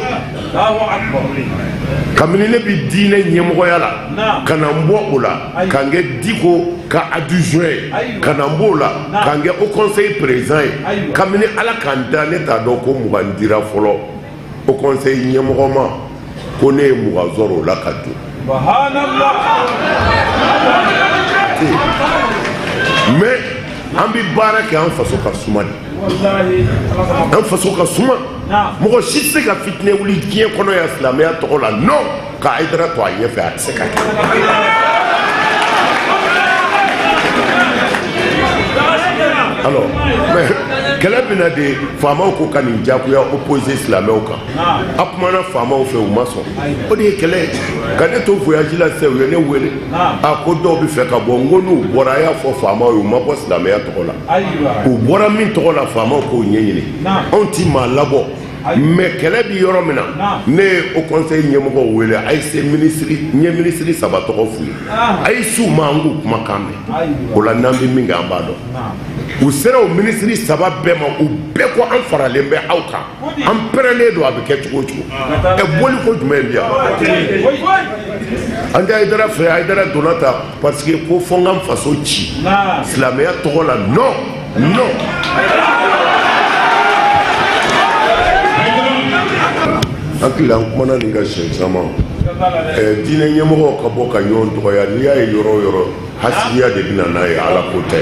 kabini ne bɛ diinɛ ɲɛmɔgɔya la ka na n bɔ o la ka n kɛ diko ka adjoint ye ka na n b'o la ka n kɛ o conseil président ye kabini ala k'an da ne t'a dɔn ko mugan dira fɔlɔ o conseil ɲɛmɔgɔ ma ko ne ye mugan sɔrɔ o la ka dun mais an bɛ baara kɛ an faso ka suma de an faso ka suma mɔgɔ si tɛ se ka fitinɛ wuli diɲɛ kɔnɔ ya silamɛya tɔgɔ la non ka Hayidara to a ɲɛfɛ a tɛ se ka kɛ alors mais kɛlɛ bɛna de faamaw ko ka nin jagoya opposé silamɛw kan a kumana faamaw fɛ u ma sɔn o de ye kɛlɛ ye ka ne to voyage la sisan u ye ne wele a ko dɔw bɛ fɛ ka bɔ n ko n'u bɔra a y'a fɔ faamaw ye u ma bɔ silamɛya tɔgɔ la u bɔra min tɔgɔ la faamaw k'o ɲɛɲini anw ti maa labɔ mais kɛlɛ bi yɔrɔ min na ne ye o conseil ɲɛmɔgɔw wele a ye se ministre n ye ministre saba tɔgɔ f'u ye a ye su ma an k'u kumakan mɛn o la n'an bɛ min kɛ an b'a dɔn u sera o ministre saba bɛɛ ma u bɛɛ ko an faralen bɛ aw kan an pɛrɛnnen don a bɛ kɛ cogo o cogo boli ko jumɛn bi yan an tɛ Hayidara fɛ Hayidara donna ta parce que ko fɔ n ka n faso ci silamɛya tɔgɔ la non hakili an kumana nin ka siɲɛ caman diinɛ ɲɛmɔgɔw ka bɔ ka ɲɔgɔn dɔgɔya n'i y'a ye yɔrɔ o yɔrɔ hasidiya de bɛna n'a ye ala ko tɛ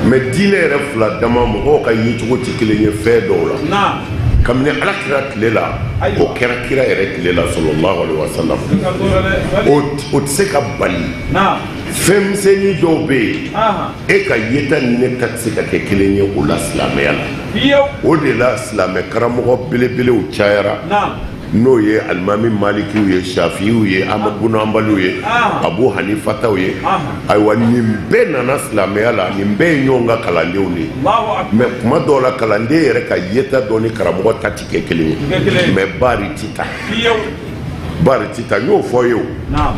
mais diinɛ yɛrɛ fila dama mɔgɔw ka yecogo tɛ kelen ye fɛn dɔw la kabini ala kira tile la o kɛra kira yɛrɛ tile la sallallahu alaihi wasallam o tɛ se ka bali fɛn misɛnnin dɔw bɛ yen e ka yeta ni ne ta tɛ se ka kɛ kelen ye o la silamɛya la o de la silamɛ karamɔgɔ belebelew cayara n'o ye alimami malikiw ye shafiyiw ye ahmadu bin hanbaliw ye abu hanifataw ye ayiwa nin bɛɛ nana silamɛya la nin bɛɛ ye ɲɔgɔn ka kalandenw de ye mais kuma dɔw la kalanden yɛrɛ ka yeta dɔ ni karamɔgɔ ta tɛ kɛ kelen ye mais baari ti ta baari ti ta n y'o fɔ ye o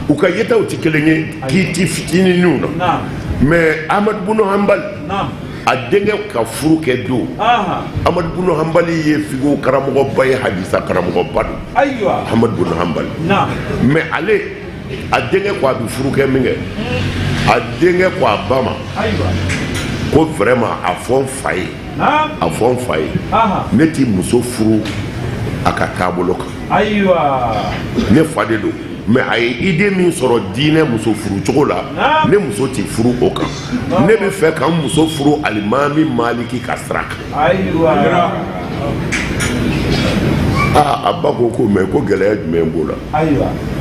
u ka yetaw tɛ kelen ye k'i ti fitininw na mais ahmadu bin hanbali a denkɛ ka furu kɛ don ahmadu bin hanbali ye fiqhu karamɔgɔba ye hadisa karamɔgɔba don ahmadu bin hanbali mais ale a denkɛ ko a bɛ furu kɛ min kɛ a denkɛ ko a ba ma ko vraiment a fɔ n fa ye ne ti muso furu a ka taabolo kan ne fa de don mais a ye idée min sɔrɔ diinɛ muso furu cogo la ne muso tɛ furu o kan ne bɛ fɛ ka n muso furu alimami maliki ka sira kan a ba ko mais ko gɛlɛya jumɛn b'o la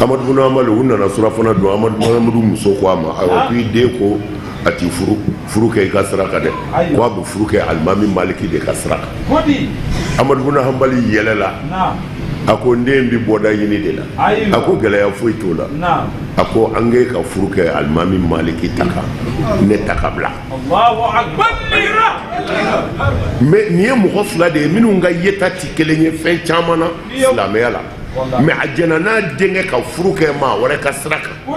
Amadu Bun Amali u nana surafana dun Amadu muso ko a ma ayiwa ko i den ko a ti furu kɛ i ka sira kan dɛ ko a bɛ furu kɛ alimami maliki de ka sira kan Amadu Bun Amali yɛlɛla a ko n den bɛ bɔda ɲini de la a ko gɛlɛya foyi t'o la a ko an k'e ka furu kɛ alimami maliki ta kan ne ta ka bila mais nin ye mɔgɔ fila de ye minnu ka yeta tɛ kelen ye fɛn caman na silamɛya la mais a jɛna n'a denkɛ ka furu kɛ maa wɛrɛ ka sira kan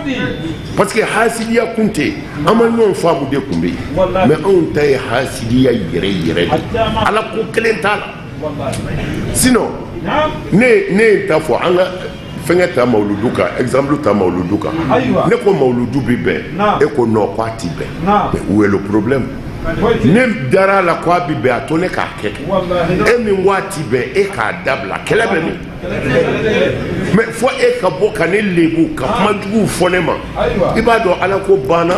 parce que hasidiya kun tɛ an ma ɲɔgɔn faamu de kun bɛ yen mais anw ta ye hasidiya yɛrɛ yɛrɛ de ala ko kelen t'a la sinon ne ye ta fɔ an ka fɛnkɛ ta mawuludu kan exemple ta mawuludu kan ne ko mawuludu bi bɛn e ko non ko a ti bɛn mais où est le problème ne dara la ko a bi bɛn a to ne k'a kɛ e min ko a ti bɛn e k'a dabila kɛlɛ bɛ min mais fo e ka bɔ ka ne lebu ka kuma juguw fɔ ne ma i b'a dɔn ala ko banna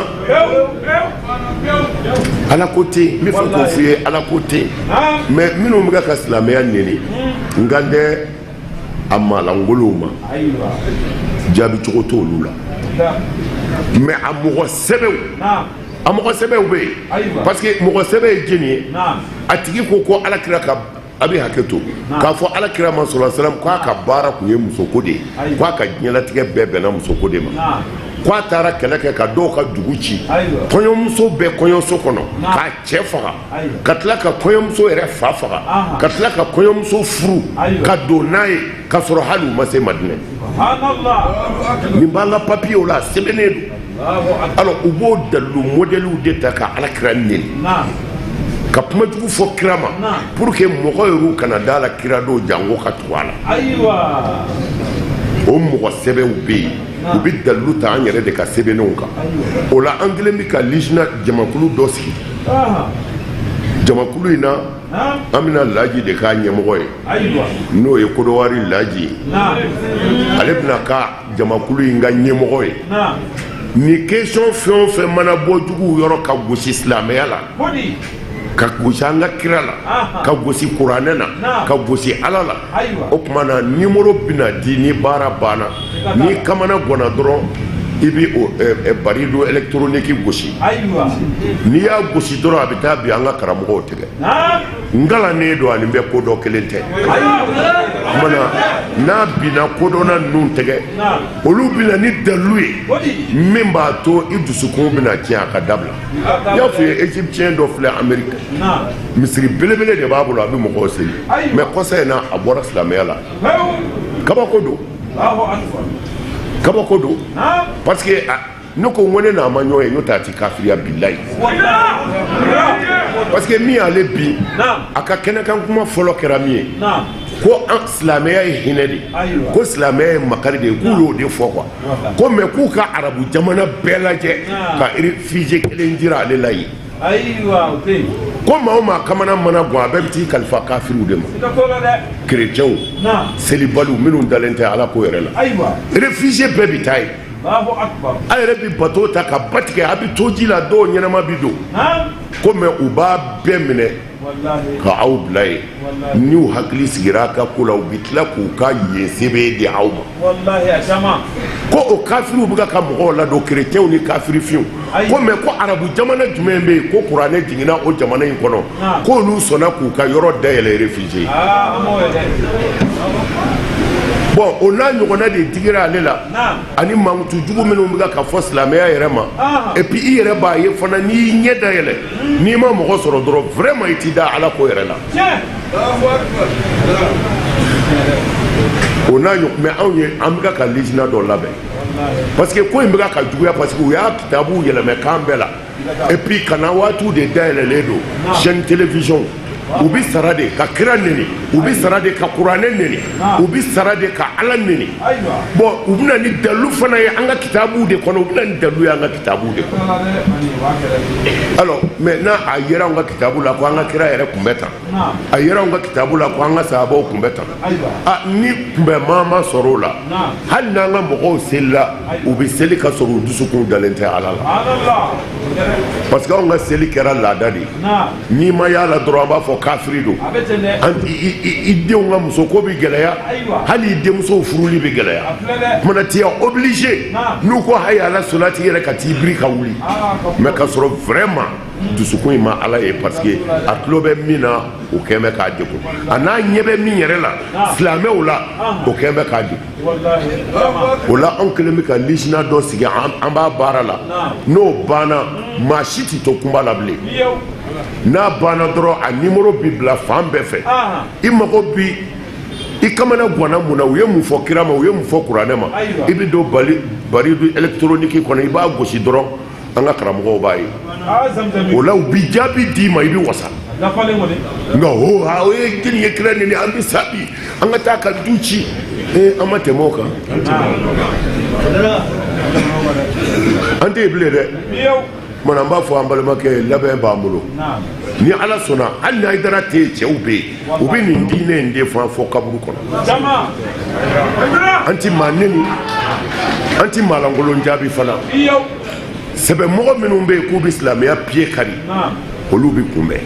ala ko tɛ yen n bɛ fɛ k'o f'i ye ala ko tɛ yen mais minnu bɛ ka silamɛya nɛni n ka dɛ a malangolow ma jaabi cogo t'olu la mais a mɔgɔ sɛbɛw bɛ yen parce que mɔgɔ sɛbɛ ye jeni ye a tigi ko alakira ka a bɛ hakɛ to k'a fɔ alakira ma sɔrɔ salam k'a ka baara kun ye musoko de ye k'a ka diɲɛlatigɛ bɛɛ bɛnna musoko de ma k'a taara kɛlɛ kɛ ka dɔw ka dugu ci kɔɲɔmuso bɛ kɔɲɔso kɔnɔ k'a cɛ faga ka tila ka kɔɲɔmuso yɛrɛ fa faga ka tila ka kɔɲɔmuso furu ka don n'a ye k'a sɔrɔ hali u ma se Madinɛ nin b'an ka papiyew la a sɛbɛnnen don alors u b'o dalilu modèlew de ta ka alakira nɛni ka kuma jugu fɔ kira ma pour que mɔgɔ yɛrɛw kana da la kira dɔw jango ka tugu a la o mɔgɔ sɛbɛw bɛ yen u bɛ dalilu ta an yɛrɛ de ka sɛbɛnnenw kan o la an kɛlen bɛ ka lijina jamakulu dɔ sigi jamakulu in na an bɛna laji de k'a ɲɛmɔgɔ ye n'o ye Kodowari laji ye ale bɛna ka jamakulu in ka ɲɛmɔgɔ ye ni question fɛn o fɛn mana bɔ juguw yɔrɔ ka gosi silamɛya la ka gosi an ka kira la ka gosi kuranɛ na ka gosi ala la o tuma na numéro bɛna di ni baara banna ni kamana gɔnna dɔrɔn i bɛ barido électronique gosi n'i y'a gosi dɔrɔn a bɛ taa bin an ka karamɔgɔw tigɛ ngalannen don ani bɛ ko dɔ kelen tɛ mana n'a binna kodɔnna ninnu tigɛ olu bɛna ni dalilu ye min b'a to i dusukun bɛna tiɲɛ a ka dabila n y'a fɔ ye égyptien dɔ filɛ Amérique misiri belebele de b'a bolo a bɛ mɔgɔw seli mais kɔsa in na a bɔra silamɛya la kabako don kabako don parce que ne ko ŋo ne n'a ma ɲɔgɔn ye n'o tɛ a ti kafiriya bilayi parce que min y'ale bi a ka kɛnɛkan kuma fɔlɔ kɛra min ye ko an silamɛya ye hinɛ de ko silamɛya ye makari de ye k'u y'o de fɔ quoi ko mais k'u ka arabu jamana bɛɛ lajɛ ka réfugié kelen jira ale la yen ko maa o maa kamana mana gan a bɛɛ bɛ t'i kalifa kafiriw de ma kerecɛnw selibaliw minnu dalen tɛ ala ko yɛrɛ la réfugié bɛɛ bɛ taa yen a yɛrɛ bɛ bateau ta ka ba tigɛ a bɛ to ji la dɔw ɲɛnama bi don ko mais u b'a bɛɛ minɛ ka aw bila yen n'u hakili sigira a ka ko la u bɛ tila k'u ka yen sɛbɛn di aw ma ko o kafiriw bɛ ka mɔgɔw ladon kerecɛnw ni kafiri fiyew ko mais ko arabu jamana jumɛn bɛ yen ko kuranɛ jiginna o jamana in kɔnɔ k'olu sɔnna k'u ka yɔrɔ dayɛlɛ réfugié bon o n'a ɲɔgɔnna de digira ale la ani mankutu jugu minnu bɛ ka fɔ silamɛya yɛrɛ ma et puis i yɛrɛ b'a ye fana n'i y'i ɲɛ dayɛlɛ n'i ma mɔgɔ sɔrɔ dɔrɔn vraiment i t'i da ala ko yɛrɛ la o n'a ɲɔgɔn mais anw ye an bɛ ka lijina dɔ labɛn parce que ko in bɛ ka juguya parce que u y'a kitabu yɛlɛmɛ kan bɛɛ la et puis kana waatiw de dayɛlɛlen don chaîne télévision u bɛ sara de ka kira nɛni u bi sara de ka kuranɛ neni u bi sara de ka ala neni bon u bɛna ni dalu fana ye an ka kitabu de kɔnɔ u bɛna ni dalu ye an ka kitabu de kɔnɔ alors mais n'a a yera an ka kitabu la ko an ka kira yɛrɛ kun bɛ tan a yera an ka kitabu la ko an ka sahabaw kun bɛ tan ni kunbɛnmaa ma sɔrɔ o la hali n'an ka mɔgɔw selila u bɛ seli ka sɔrɔ u dusukun dalen tɛ ala la parce que anw ka seli kɛra laada de ye n'i ma y'a la dɔrɔn an b'a fɔ kafiri don i denw ka musoko bɛ gɛlɛya hali i denmusow furuli bɛ gɛlɛya kumana t'i obligé n'u ko hayi ala solati yɛrɛ ka t'i biri ka wuli mais ka sɔrɔ vraiment dusukun in ma ala ye parce que a tulo bɛ min na o kɛn bɛ k'a degun a n'a ɲɛ bɛ min yɛrɛ la silamɛw la o kɛn bɛ k'a degun o la anw kɛlen bɛ ka lisina dɔ sigi an b'a baara la n'o banna maa si tɛ to kunba la bilen n'a banna dɔrɔn a nimoro bi bila fan bɛɛ fɛ i mago bi i kamana ganna mun na u ye mun fɔ kira ma u ye mun fɔ kuranɛ ma i bɛ don baridu électronique kɔnɔ i b'a gosi dɔrɔn an ka karamɔgɔw b'a ye o la u bi jaabi d'i ma i bɛ wasa nka o ye jeli ye kira nini an bɛ sa bi an ka taa ka du ci an ma tɛmɛ o kan an tɛ yen bilen dɛ mana n b'a fɔ an balimakɛ labɛn b'an bolo ni ala sɔnna hali n'a dara tɛ yen cɛw bɛ yen u bɛ nin diinɛ in de fɔ kaburu kɔnɔ an ti maa neni an ti maa lankolon jaabi fana sɛbɛnmɔgɔ minnu bɛ yen k'u bɛ silamɛya pied kari olu bɛ kunbɛn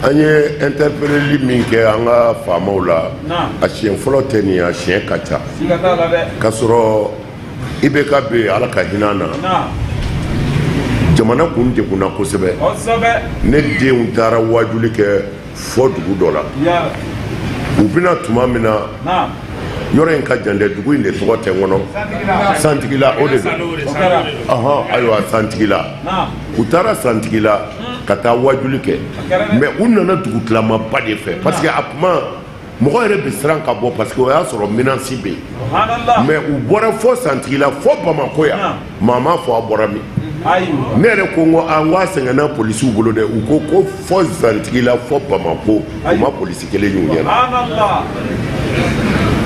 an ye interpelleli min kɛ an ka faamaw la a siɲɛ fɔlɔ tɛ nin ye a siɲɛ ka ca k'a sɔrɔ IBK bɛ ala ka hinɛ na jamana kun degunna kosɛbɛ ne denw taara wajuli kɛ fɔ dugu dɔ la u bɛna tuma min na yɔrɔ in ka jan dɛ dugu in de tɔgɔ tɛ n kɔnɔ santigila o de don ayiwa santigila u taara santigila ka taa wajuli kɛ mais u nana dugu tilamaba de fɛ parce que a kuma mɔgɔ yɛrɛ bɛ siran ka bɔ parce que o y'a sɔrɔ minansi bɛ yen mais u bɔra fɔ santigila fɔ Bamako yan maa m'a fɔ a bɔra min ne yɛrɛ ko n ko a sɛgɛnna polisiw bolo dɛ u ko fɔ santigila fɔ Bamako u ma polisi kelen y'u ɲɛna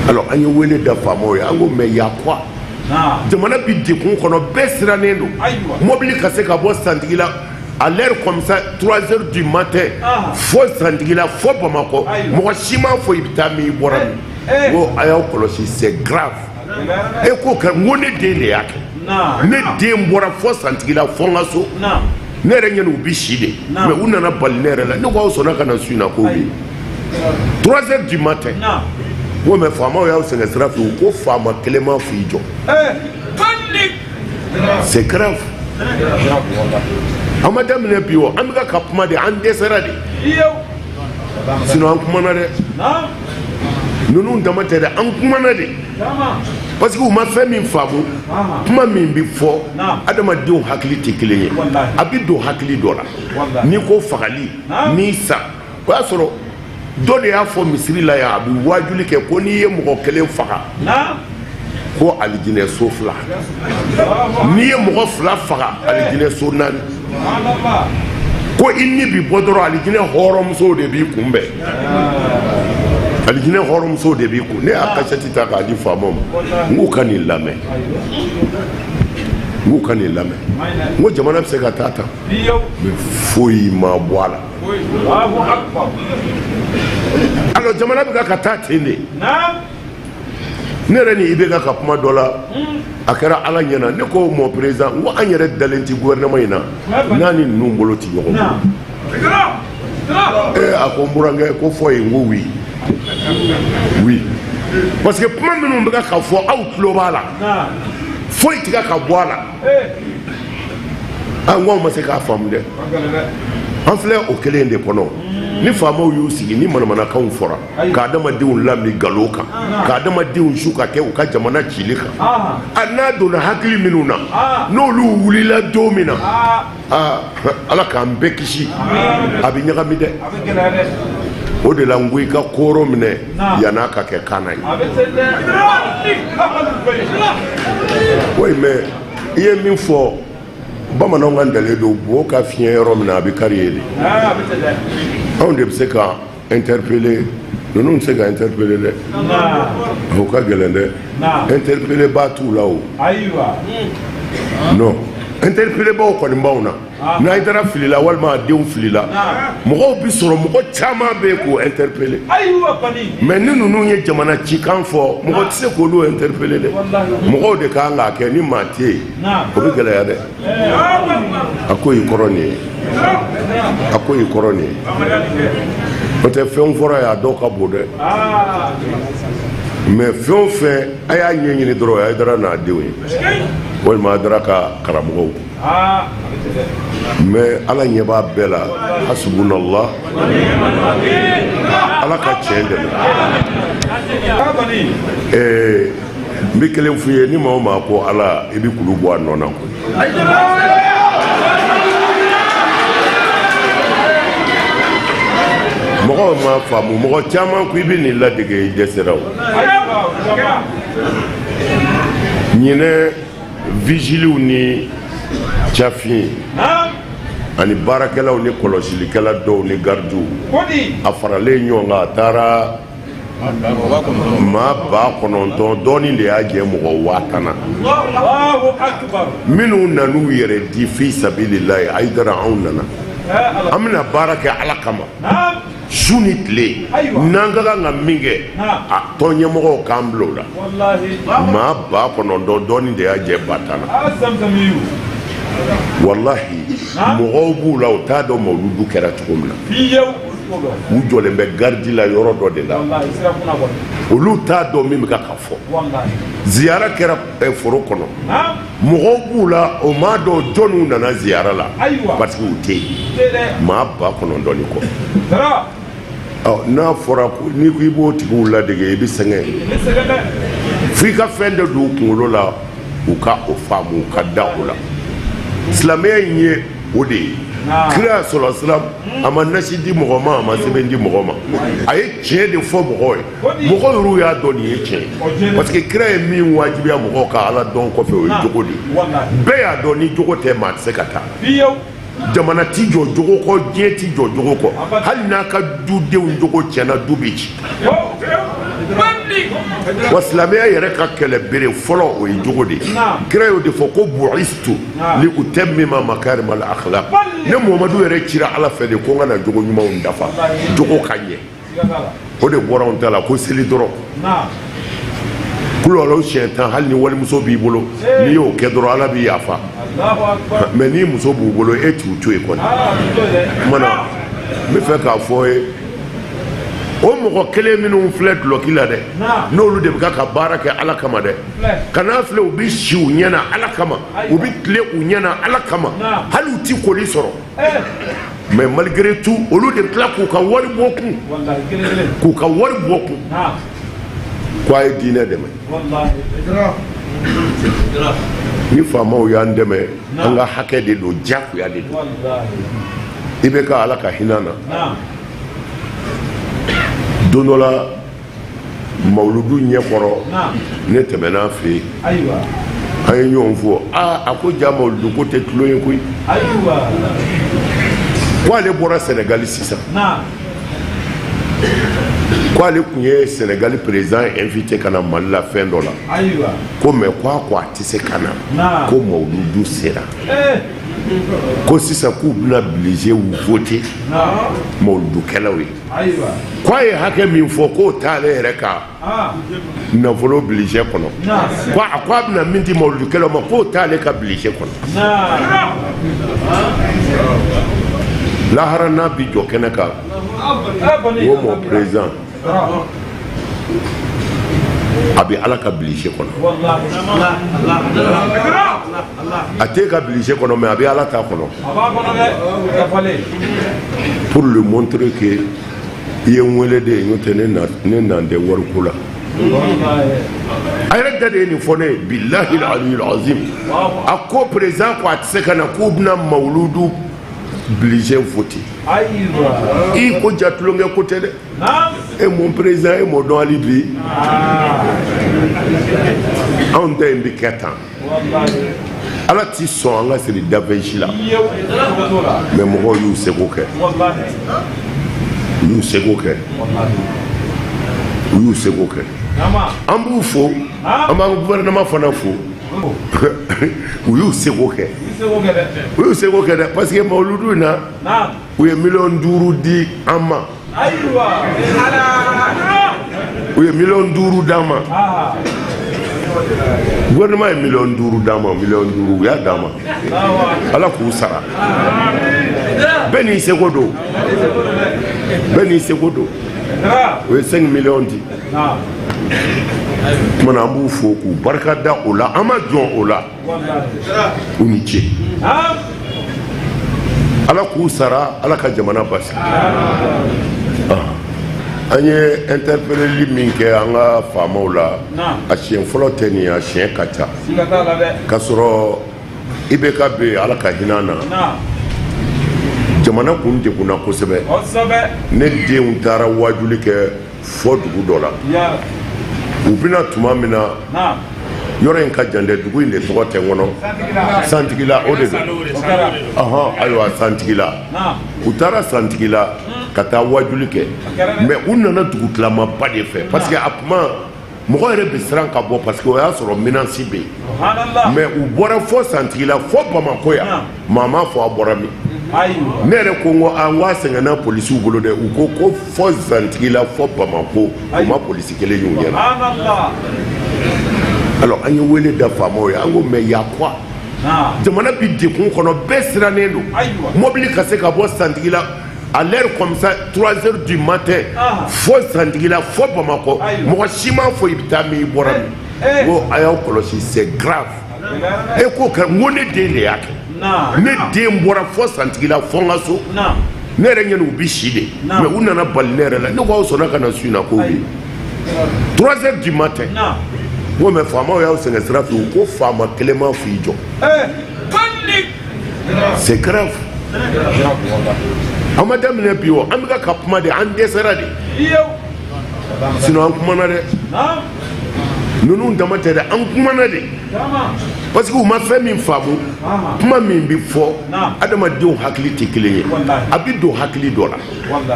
alors an ye wele da faamaw ye an ko mais y'a quoi jamana bi dekun kɔnɔ bɛɛ sirannen don mobili ka se ka bɔ santigila à l'heure comme ça 3h du matin fo santigila fo Bamako mɔgɔ si m'a fɔ i bɛ taa min i bɔra min ko a y'aw kɔlɔsi c'est grave e ko kɛ n ko ne den de y'a kɛ ne den bɔra fo santigila fo n ka so ne yɛrɛ ɲɛna u bi si de mais u nana bali ne yɛrɛ la ne ko aw sɔnna ka na su in na ko oui 3h du matin ko mais faamaw y'aw sɛgɛn sira fɛ u ko faama kelen ma f'i jɔ c'est grave an ma daminɛ bi o an bɛ ka kuma de an dɛsɛra de sinon an kumana dɛ ninnu dama tɛ dɛ an kumana de parce que u ma fɛn min faamu kuma min bɛ fɔ adamadenw hakili tɛ kelen ye a bɛ don hakili dɔ la n'i ko fagali n'i sa o y'a sɔrɔ dɔ de y'a fɔ misiri la yan a bɛ wajuli kɛ ko n'i ye mɔgɔ kelen faga ko alijinɛ so 2 n'i ye mɔgɔ 2 faga alijinɛ so 4 ko i ni bi bɔ dɔrɔn alijinɛ hɔrɔnmusow de b'i kunbɛn alijinɛ hɔrɔnmusow de b'i kun ne y'a kasɛti ta k'a di faamaw ma n k'u ka nin lamɛn n ko jamana bɛ se ka taa tan mais foyi ma bɔ a la alors jamana bɛ ka taa ten de ne yɛrɛ ni IBK ka kuma dɔ la a kɛra ala ɲɛna ne ko mon président n ko an yɛrɛ dalen ti gouvernement in na n'a ni ninnu bolo ti ɲɔgɔn bolo a ko n burankɛ ko fɔ yen n ko oui parce que kuma minnu bɛ ka fɔ aw tulo b'a la foyi tigɛ ka bɔ a la an ko anw ma se k'a faamu dɛ an filɛ o kelen de kɔnɔ ni faamaw y'u sigi ni manamanakanw fɔra ka adamadenw lamɛn nkalon kan ka adamadenw su ka kɛ u ka jamana cili kan a n'a donna hakili minnu na n'olu wulila don min na ala k'an bɛɛ kisi a bɛ ɲagami dɛ o de la n ko i ka kooro minɛ yan'a ka kɛ kaana ye oui mais i ye min fɔ bamananw ka dalen don bo ka fiɲɛ yɔrɔ min na a bɛ kari ye de anw de bɛ se ka interpeller ninnu tɛ se ka interpeller dɛ o ka gɛlɛn dɛ interpeller baa t'u la o non interpeller baw kɔni b'anw na n'a ye dara filila walima a denw filila mɔgɔw bi sɔrɔ mɔgɔ caman bɛ yen k'o interpeller mais ni ninnu ye jamana cikan fɔ mɔgɔ tɛ se k'olu interpeller dɛ mɔgɔw de kan k'a kɛ ni maa tɛ yen o bɛ gɛlɛya dɛ a ko y'i kɔrɔ nin ye a ko y'i kɔrɔ nin ye o tɛ fɛn fɔra ye a dɔw ka bon dɛ mais fɛn o fɛn a y'a ɲɛɲini dɔrɔn a ye dara n'a denw ye walima a dara ka karamɔgɔw mais ala ɲɛ b'a bɛɛ la hasbunallah ala ka tiɲɛ dɛmɛ n bɛ kelen f'i ye ni maa o maa ko ala i bɛ kulu bɔ a nɔ na koyi mɔgɔw ma faamu mɔgɔ caman ko i bɛ nin ladege i dɛsɛra o ɲinɛ vigiliw ni cafin ani baarakɛlaw ni kɔlɔsilikɛla dɔw ni gardiw a faralen ɲɔgɔn kan a taara maa 9,000 dɔɔnin de y'a jɛ mɔgɔ 10,000 minnu nan'u yɛrɛ di fi sabilillahi Hayidara anw nana an bɛna baara kɛ ala kama su ni tile n'an ka kan ka min kɛ a tɔn ɲɛmɔgɔw k'an bila o la maa 9,000 dɔɔnin de y'a jɛ 10,000 wallahi mɔgɔw b'u la u t'a dɔn mawuludu kɛra cogo min na u jɔlen bɛ gardi la yɔrɔ dɔ de la olu t'a dɔn min bɛ ka fɔ ziyara kɛra foro kɔnɔ mɔgɔw b'u la o m'a dɔn jɔnniw nana ziyara la parce que u tɛ yen maa 9,000 ni kɔ n'a fɔra n'i ko i b'o tigiw ladege i bɛ sɛgɛn f'i ka fɛn dɔ don u kunkolo la u ka o faamu u ka da o la silamɛya in ye o de ye kira sɔrɔ silam a ma nasi di mɔgɔ ma a ma sɛbɛn di mɔgɔ ma a ye tiɲɛ de fɔ mɔgɔw ye mɔgɔw yɛrɛ y'a dɔn nin ye tiɲɛ parce que kira ye min wajibiya mɔgɔw ka ala dɔn kɔfɛ o ye jogo de bɛɛ y'a dɔn ni jogo tɛ maa tɛ se ka taa jamana ti jɔ jogo kɔ diɲɛ ti jɔ jogo kɔ hali n'a ka dudenw jogo tiɲɛna du bɛ ci wa silamɛya yɛrɛ ka kɛlɛ bere fɔlɔ o ye jogo de kira y'o de fɔ ko bu'istu li utammima makarima al akhlaq ne Muhamadu yɛrɛ cira ala fɛ de ko n ka na jogo ɲumanw dafa jogo ka ɲɛ o de bɔra anw ta la ko seli dɔrɔn kulɔlaw siɲɛ 10 hali ni walimuso b'i bolo n'i y'o kɛ dɔrɔn ala b'i yafa mais ni muso b'u bolo e t'u to yen kɔni mana n bɛ fɛ k'a fɔ ye o mɔgɔ kelen minnu filɛ duloki la dɛ n'olu de bɛ ka baara kɛ ala kama dɛ kana filɛ u bɛ si u ɲɛna ala kama u bɛ tile u ɲɛna ala kama hali u ti koli sɔrɔ mais malgré tout olu de tila k'u ka wari bɔ kun k'u ka wari bɔ kun ko a ye diinɛ dɛmɛ ni faamaw y'an dɛmɛ an ka hakɛ de don diyagoya de don i bɛ ka ala ka hinɛ na don dɔ la mawuludu ɲɛkɔrɔ ne tɛmɛna fɛ yen an ye ɲɔgɔn fɔ a ko ja mawuludu ko tɛ tulo ye koyi ko ale bɔra Sénégal sisan ko ale tun ye Sénégal président invité ka na Mali la fɛn dɔ la ko mais ko a tɛ se ka na ko mawuludu sera ko sisan k'u bɛna bilisier u voter mawuludukɛlaw ye ko a ye hakɛ min fɔ k'o t'ale yɛrɛ ka nafolo bilisier kɔnɔ ko a bɛna min di mawuludukɛlaw ma k'o t'ale ka bilisier kɔnɔ lahara n'a bi jɔ kɛnɛ kan o mɔ président a bɛ ala ka bilisier kɔnɔ a t'e ka bilisier kɔnɔ mais a bɛ ala ta kɔnɔ pour lui montrer que i ye n wele de n'o tɛ ne nan tɛ wariko la a yɛrɛ da de ye nin fɔ ne ye billahi al-aliyyil azim a ko président ko a tɛ se ka na k'u bɛna mawuludu bilisier voter i ko ja tulonkɛ ko tɛ dɛ e mon président e m'o dɔn hali bi anw ta in bɛ kɛ tan ala ti sɔn an ka siri dafɛnsi la mais mɔgɔw y'u seko kɛ u y'u seko kɛ u y'u seko kɛ an b'u fo an b'an gouvernement fana fo u y'u seko kɛ u y'u seko kɛ dɛ parce que mawuludu in na u ye 500,000 di an ma u ye 500,000 d'an ma gouvernement ye 500,000 d'an ma 500,000 u y'a d'an ma ala k'u sara bɛɛ n'i seko don bɛɛ n'i seko don u ye 5 millions di kumana an b'u fo k'u barika da o la an ma jɔn o la u ni ce ala k'u sara ala ka jamana basigi an ye interpelleli min kɛ an ka faamaw la a siɲɛ fɔlɔ tɛ nin a siɲɛ ka ca k'a sɔrɔ IBK bɛ ala ka hinɛ na jamana kun degunna kosɛbɛ ne denw taara wajuli kɛ fɔ dugu dɔ la u bɛna tuma min na yɔrɔ in ka jan dɛ dugu in de tɔgɔ tɛ n kɔnɔ santigila o de don ayiwa santigila u taara santigila ka taa wajuli kɛ mais u nana dugu tilamaba de fɛ parce que a kuma mɔgɔ yɛrɛ bɛ siran ka bɔ parce que o y'a sɔrɔ minansi bɛ yen mais u bɔra fɔ santigila fɔ Bamako yan maa m'a fɔ a bɔra min ne yɛrɛ ko n ko n k'a sɛgɛnna polisiw bolo dɛ u ko fɔ santigila fɔ Bamako u ma polisi kelen y'u ɲɛna alors an ye wele da faamaw ye an ko mais y'a quoi jamana bi dekun kɔnɔ bɛɛ sirannen don mobili ka se ka bɔ santigila à l'heure comme ça 3h du matin fɔ santigila fɔ Bamako mɔgɔ si m'a fɔ i bɛ taa min i bɔra min ko a y'aw kɔlɔsi c'est grave e k'o kɛ n ko ne den de y'a kɛ ne den bɔra fɔ santigila fɔ n ka so ne yɛrɛ ɲɛna u bi si de mais u nana bali ne yɛrɛ la ne k'aw sɔnna ka na su in na k'o bɛ yen 3h du matin ko mais faamaw y'aw sɛgɛn sira fɛ u ko faama kelen ma f'i jɔ c'est grave an ma daminɛ bi o an bɛ ka kuma de an dɛsɛra de sinon an kumana dɛ ninnu dama tɛ dɛ an kumana de parce que u ma fɛn min faamu kuma min bɛ fɔ adamadenw hakili tɛ kelen ye a bɛ don hakili dɔ la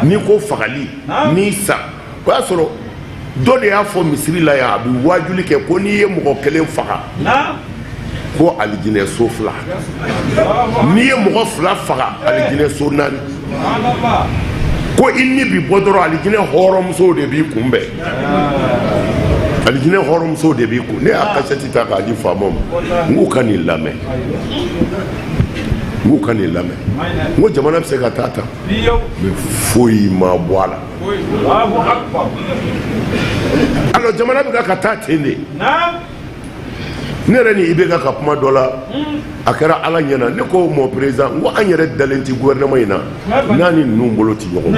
n'i ko fagali n'i sa o y'a sɔrɔ dɔ de y'a fɔ misiri la yan a bɛ wajuli kɛ ko n'i ye mɔgɔ kelen faga ko alijinɛ so 2 n'i ye mɔgɔ 2 faga alijinɛ so 4 ko i ni bi bɔ dɔrɔn alijinɛ hɔrɔnmusow de b'i kunbɛn alijinɛ hɔrɔnmusow de b'i kun ne y'a kasɛti ta k'a di faamaw ma n k'u ka nin lamɛn n k'u ka nin lamɛn n ko jamana bɛ se ka taa tan mais foyi ma bɔ a la alors jamana bɛ ka taa ten de ne yɛrɛ ni IBK ka kuma dɔ la a kɛra ala ɲɛna ne ko mon président n ko an yɛrɛ dalen ti gouvernement in na n'a ni ninnu bolo ti ɲɔgɔn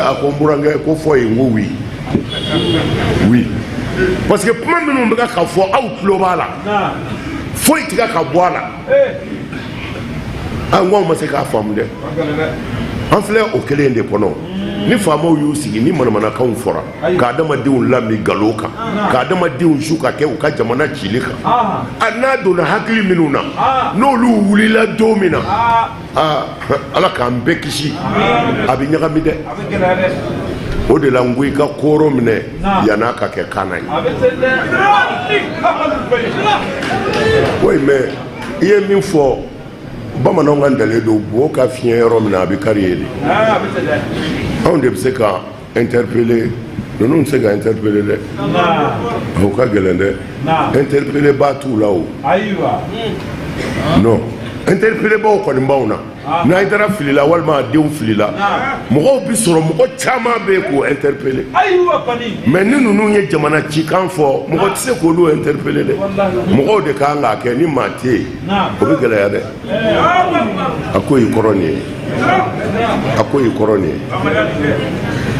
a ko n burankɛ ko fɔ yen n ko oui parce que kuma minnu bɛ ka fɔ aw tulo b'a la foyi tɛ ka bɔ a la n ko anw ma se k'a faamu dɛ an filɛ o kelen de kɔnɔ ni faamaw y'u sigi ni manamanakanw fɔra ka adamadenw lami galo kan ka adamadenw su ka kɛ u ka jamana cili kan a n'a donna hakili minnu na n'olu wulila don min na ala k'an bɛɛ kisi a bɛ ɲagami dɛ o de la n ko i ka kooro minɛ yan'a ka kɛ kaana ye oui mais i ye min fɔ bamananw ka dalen don bo ka fiɲɛ yɔrɔ min na a bɛ kari ye de anw de bɛ se ka interpeller ninnu tɛ se ka interpeller dɛ o ka gɛlɛn dɛ interpeller baa t'u la o non interpeller baw kɔni b'anw na n'a i taara fili la walima a denw fili la mɔgɔw bi sɔrɔ mɔgɔ caman bɛ yen k'o interpeller mais ni ninnu ye jamana cikan fɔ mɔgɔ tɛ se k'olu interpeller dɛ mɔgɔw de kan k'a kɛ ni maa tɛ yen o bɛ gɛlɛya dɛ a ko y'i kɔrɔ nin ye a ko y'i kɔrɔ nin ye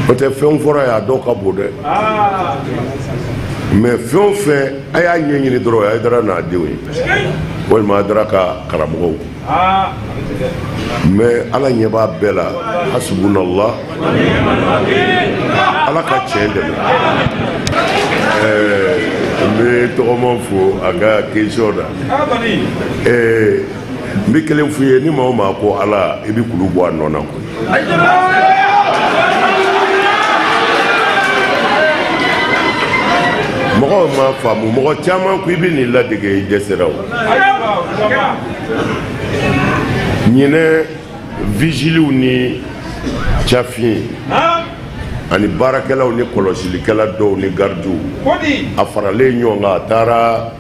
o tɛ fɛnw fɔra ye a dɔw ka bon dɛ mais fɛn o fɛn a y'a ɲɛɲini dɔrɔn a ye dara n'a denw ye walima a dara ka karamɔgɔw mais ala ɲɛ b'a bɛɛ la hasbunallah ala ka tiɲɛ dɛmɛ Mais tɔgɔma fo a ka question na n bɛ kelen f'u ye ni maa o maa ko ala i bɛ kulu bɔ a nɔ na koyi mɔgɔw ma faamu mɔgɔ caman ko i bɛ nin ladege i dɛsɛra o ɲinɛ vigiliw ni cafin ani baarakɛlaw ni kɔlɔsilikɛla dɔw ni gardiw a faralen ɲɔgɔn kan a taara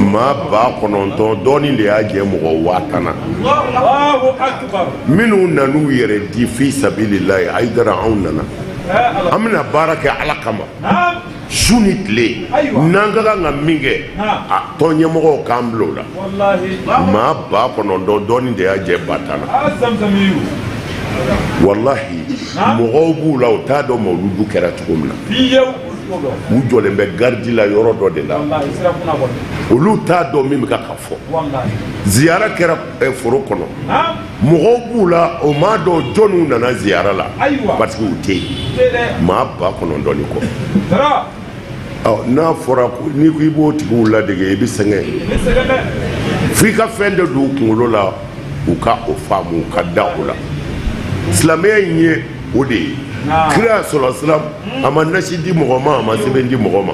maa 9,000 dɔɔnin de y'a jɛ mɔgɔ 10,000 na minnu nan'u yɛrɛ di fi sabilillahi Hayidara anw nana an bɛna baara kɛ ala kama su ni tile n'an ka kan ka min kɛ a tɔn ɲɛmɔgɔw k'an bila o la maa 9,000 dɔɔnin de y'a jɛ 10,000 na wallahi mɔgɔw b'u la u t'a dɔn mawludu kɛra cogo min na u jɔlen bɛ gardi la yɔrɔ dɔ de la olu t'a dɔn min bɛ ka fɔ ziyara kɛra foro kɔnɔ mɔgɔw b'u la o m'a dɔn jɔnniw nana ziyara la parce que u tɛ yen maa 9,000 ni kɔ n'a fɔra n'i ko i b'o tigiw ladege i bɛ sɛgɛn f'i ka fɛn dɔ don u kunkolo la u ka o faamu u ka da o la silamɛya in ye o de ye kira sɔrɔ silam a ma nasi di mɔgɔ ma a ma sɛbɛn di mɔgɔ ma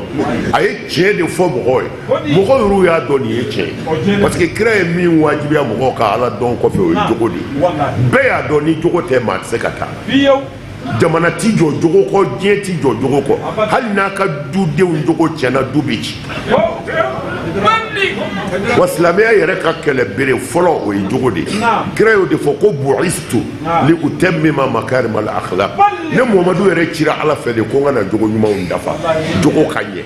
a ye tiɲɛ de fɔ mɔgɔw ye mɔgɔw yɛrɛ y'a dɔn nin ye tiɲɛ parce que kira ye min wajibiya mɔgɔw ka ala dɔn kɔfɛ o ye jogo de bɛɛ y'a dɔn ni jogo tɛ maa tɛ se ka taa jamana ti jɔ jogo kɔ diɲɛ ti jɔ jogo kɔ hali n'a ka dudenw jogo tiɲɛna du bɛ ci wa silamɛya yɛrɛ ka kɛlɛ bere fɔlɔ o ye jogo de kira y'o de fɔ ko bu'istu li utammima makarimal akhlaq ne Muhamadu yɛrɛ cira ala fɛ de ko n ka na jogo ɲumanw dafa jogo ka ɲɛ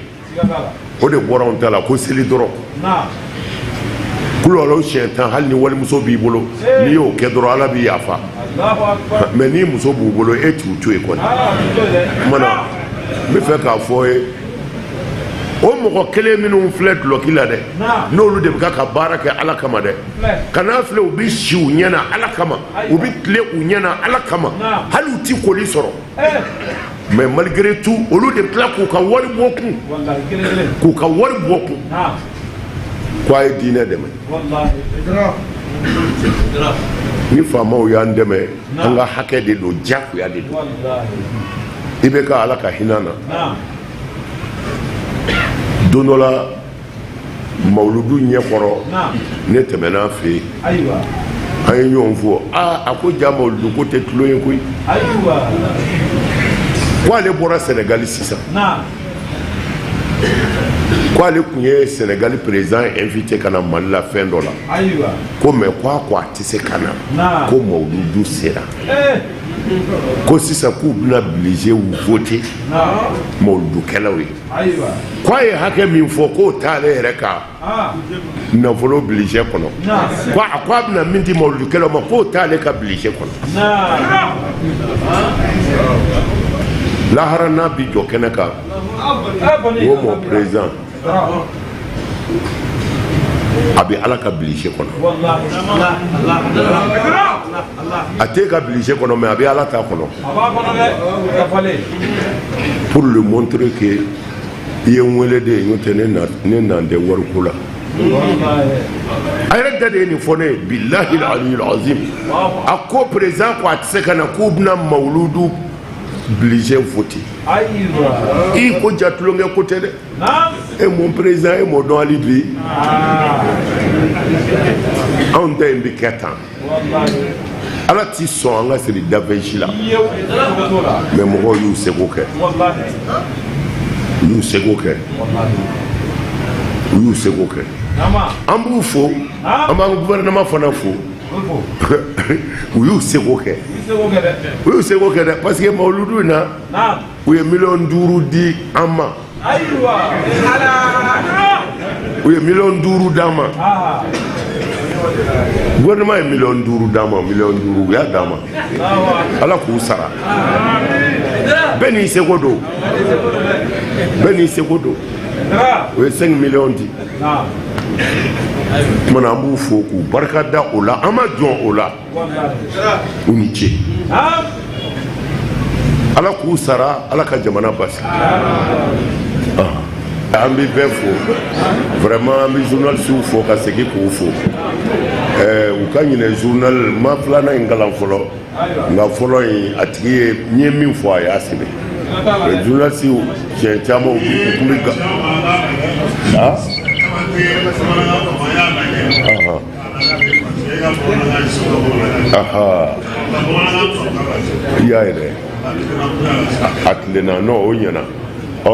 o de bɔra anw ta la ko seli dɔrɔn kulɔlaw siɲɛ 10 hali ni walimuso b'i bolo n'i y'o kɛ dɔrɔn ala b'i yafa mais ni muso b'u bolo e t'u to yen kɔni mana n bɛ fɛ k'a fɔ ye o mɔgɔ kelen minnu filɛ duloki la dɛ n'olu de bɛ ka baara kɛ ala kama dɛ kana filɛ u bɛ si u ɲɛna ala kama u bɛ tile u ɲɛna ala kama hali u ti koli sɔrɔ mais malgré tout olu de tila k'u ka wari bɔ kun k'u ka wari bɔ kun k'a ye diinɛ dɛmɛ ni faamaw y'an dɛmɛ an ka hakɛ de don jagoya de don i bɛ ka ala ka hinɛ na don dɔ la mawludu ɲɛkɔrɔ ne tɛmɛna fɛ yen an ye ɲɔgɔn fɔ a ko ja mawludu ko tɛ tulo ye koyi ko ale bɔra Sénégal sisan ko ale tun ye Sénégal président invité ka na Mali la fɛn dɔ la ko mais ko a tɛ se ka na ko mawludu sera ko sisan k'u bɛna obligé u voter mawludukɛlaw ye ko a ye hakɛ min fɔ k'o t'ale yɛrɛ ka nafolo bilisiɛ kɔnɔ ko a bɛna min di mawludukɛlaw ma k'o t'ale ka bilisiɛ kɔnɔ lahara n'a bi jɔ kɛnɛ kan o mɔ président a bɛ ala ka bilisiɛ kɔnɔ a t'e ka bilisiɛ kɔnɔ mais a bɛ ala ta kɔnɔ pour le montrer que i ye n wele de ye n'o tɛ ne nan tɛ wariko la a yɛrɛ da de ye nin fɔ ne ye billahi al-aliyyil azim a ko président ko a tɛ se ka na k'u bɛna mawludu bilisiɛ voter i ko ja tulonkɛ ko tɛ dɛ e mon président e m'o dɔn hali bi anw ta in bɛ kɛ tan ala t'i sɔn an ka siri dafɛnsi la mais mɔgɔw y'u seko kɛ u y'u seko kɛ u y'u seko kɛ an b'u fo an b'an gouvernement fana fo u y'u seko kɛ u y'u seko kɛ dɛ parce que mawludu in na u ye 500,000 di an ma u ye 500,000 d'an ma gouvernement ye 500,000 d'an ma 500,000 u y'a d'an ma ala k'u sara bɛɛ n'i seko don bɛɛ n'i seko don u ye 5 millions di kumana an b'u fo k'u barika da o la an ma jɔn o la u ni ce ala k'u sara ala ka jamana basigi an bɛ bɛɛ fo vraiment an bɛ journalistes fo ka segin k'u fo u ka ɲinɛ journal ma filanan in kalan fɔlɔ nka fɔlɔ in a tigi ye n ye min fɔ a y'a sɛbɛn journalistes tiɲɛ caman u tun bɛ i y'a ye dɛ a tilenna non o ɲɛna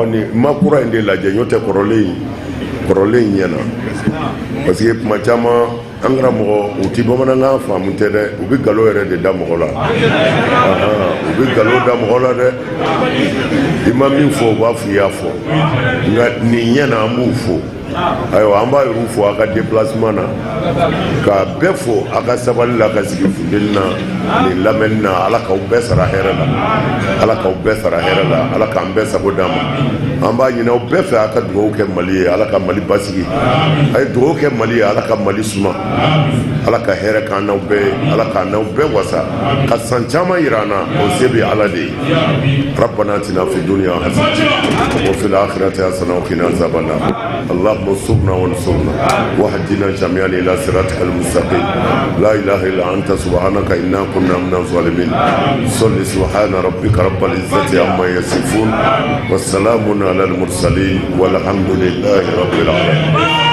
ni makura in de lajɛ n'o tɛ kɔrɔlen in ɲɛna parce que tuma caman an karamɔgɔ u ti bamanankan faamu tɛ dɛ u bɛ nkalon yɛrɛ de da mɔgɔ la u bɛ nkalon da mɔgɔ la dɛ i ma min fɔ u b'a fɔ i y'a fɔ nka nin ɲɛna an b'u fo ayiwa an b'a yɛrɛ fo a ka déplacement na ka bɛɛ fo a ka sabali la ka sigi funteni na nin lamɛnni na ala k'aw bɛɛ sara hɛrɛ la ala k'aw bɛɛ sara hɛrɛ la ala k'an bɛɛ sago d'an ma an b'a ɲini aw bɛɛ fɛ a ka dugawu kɛ mali ye ala ka mali basigi a ye dugawu kɛ mali ye ala ka mali suma ala ka hɛrɛ k'an n'aw bɛɛ ye ala k'an n'aw bɛɛ wasa ka san caman yira an na o se bɛ ala de ye rabbana atina fi dunya hasana wa fil akhirati hasana wa qina azaban nar اللهم انصرنا وانصرنا واهدنا جميعا الى صراطك المستقيم لا اله الا انت سبحانك انا كنا من الظالمين صل سبحان ربك رب العزه عما يصفون والسلام على المرسلين والحمد لله رب العالمين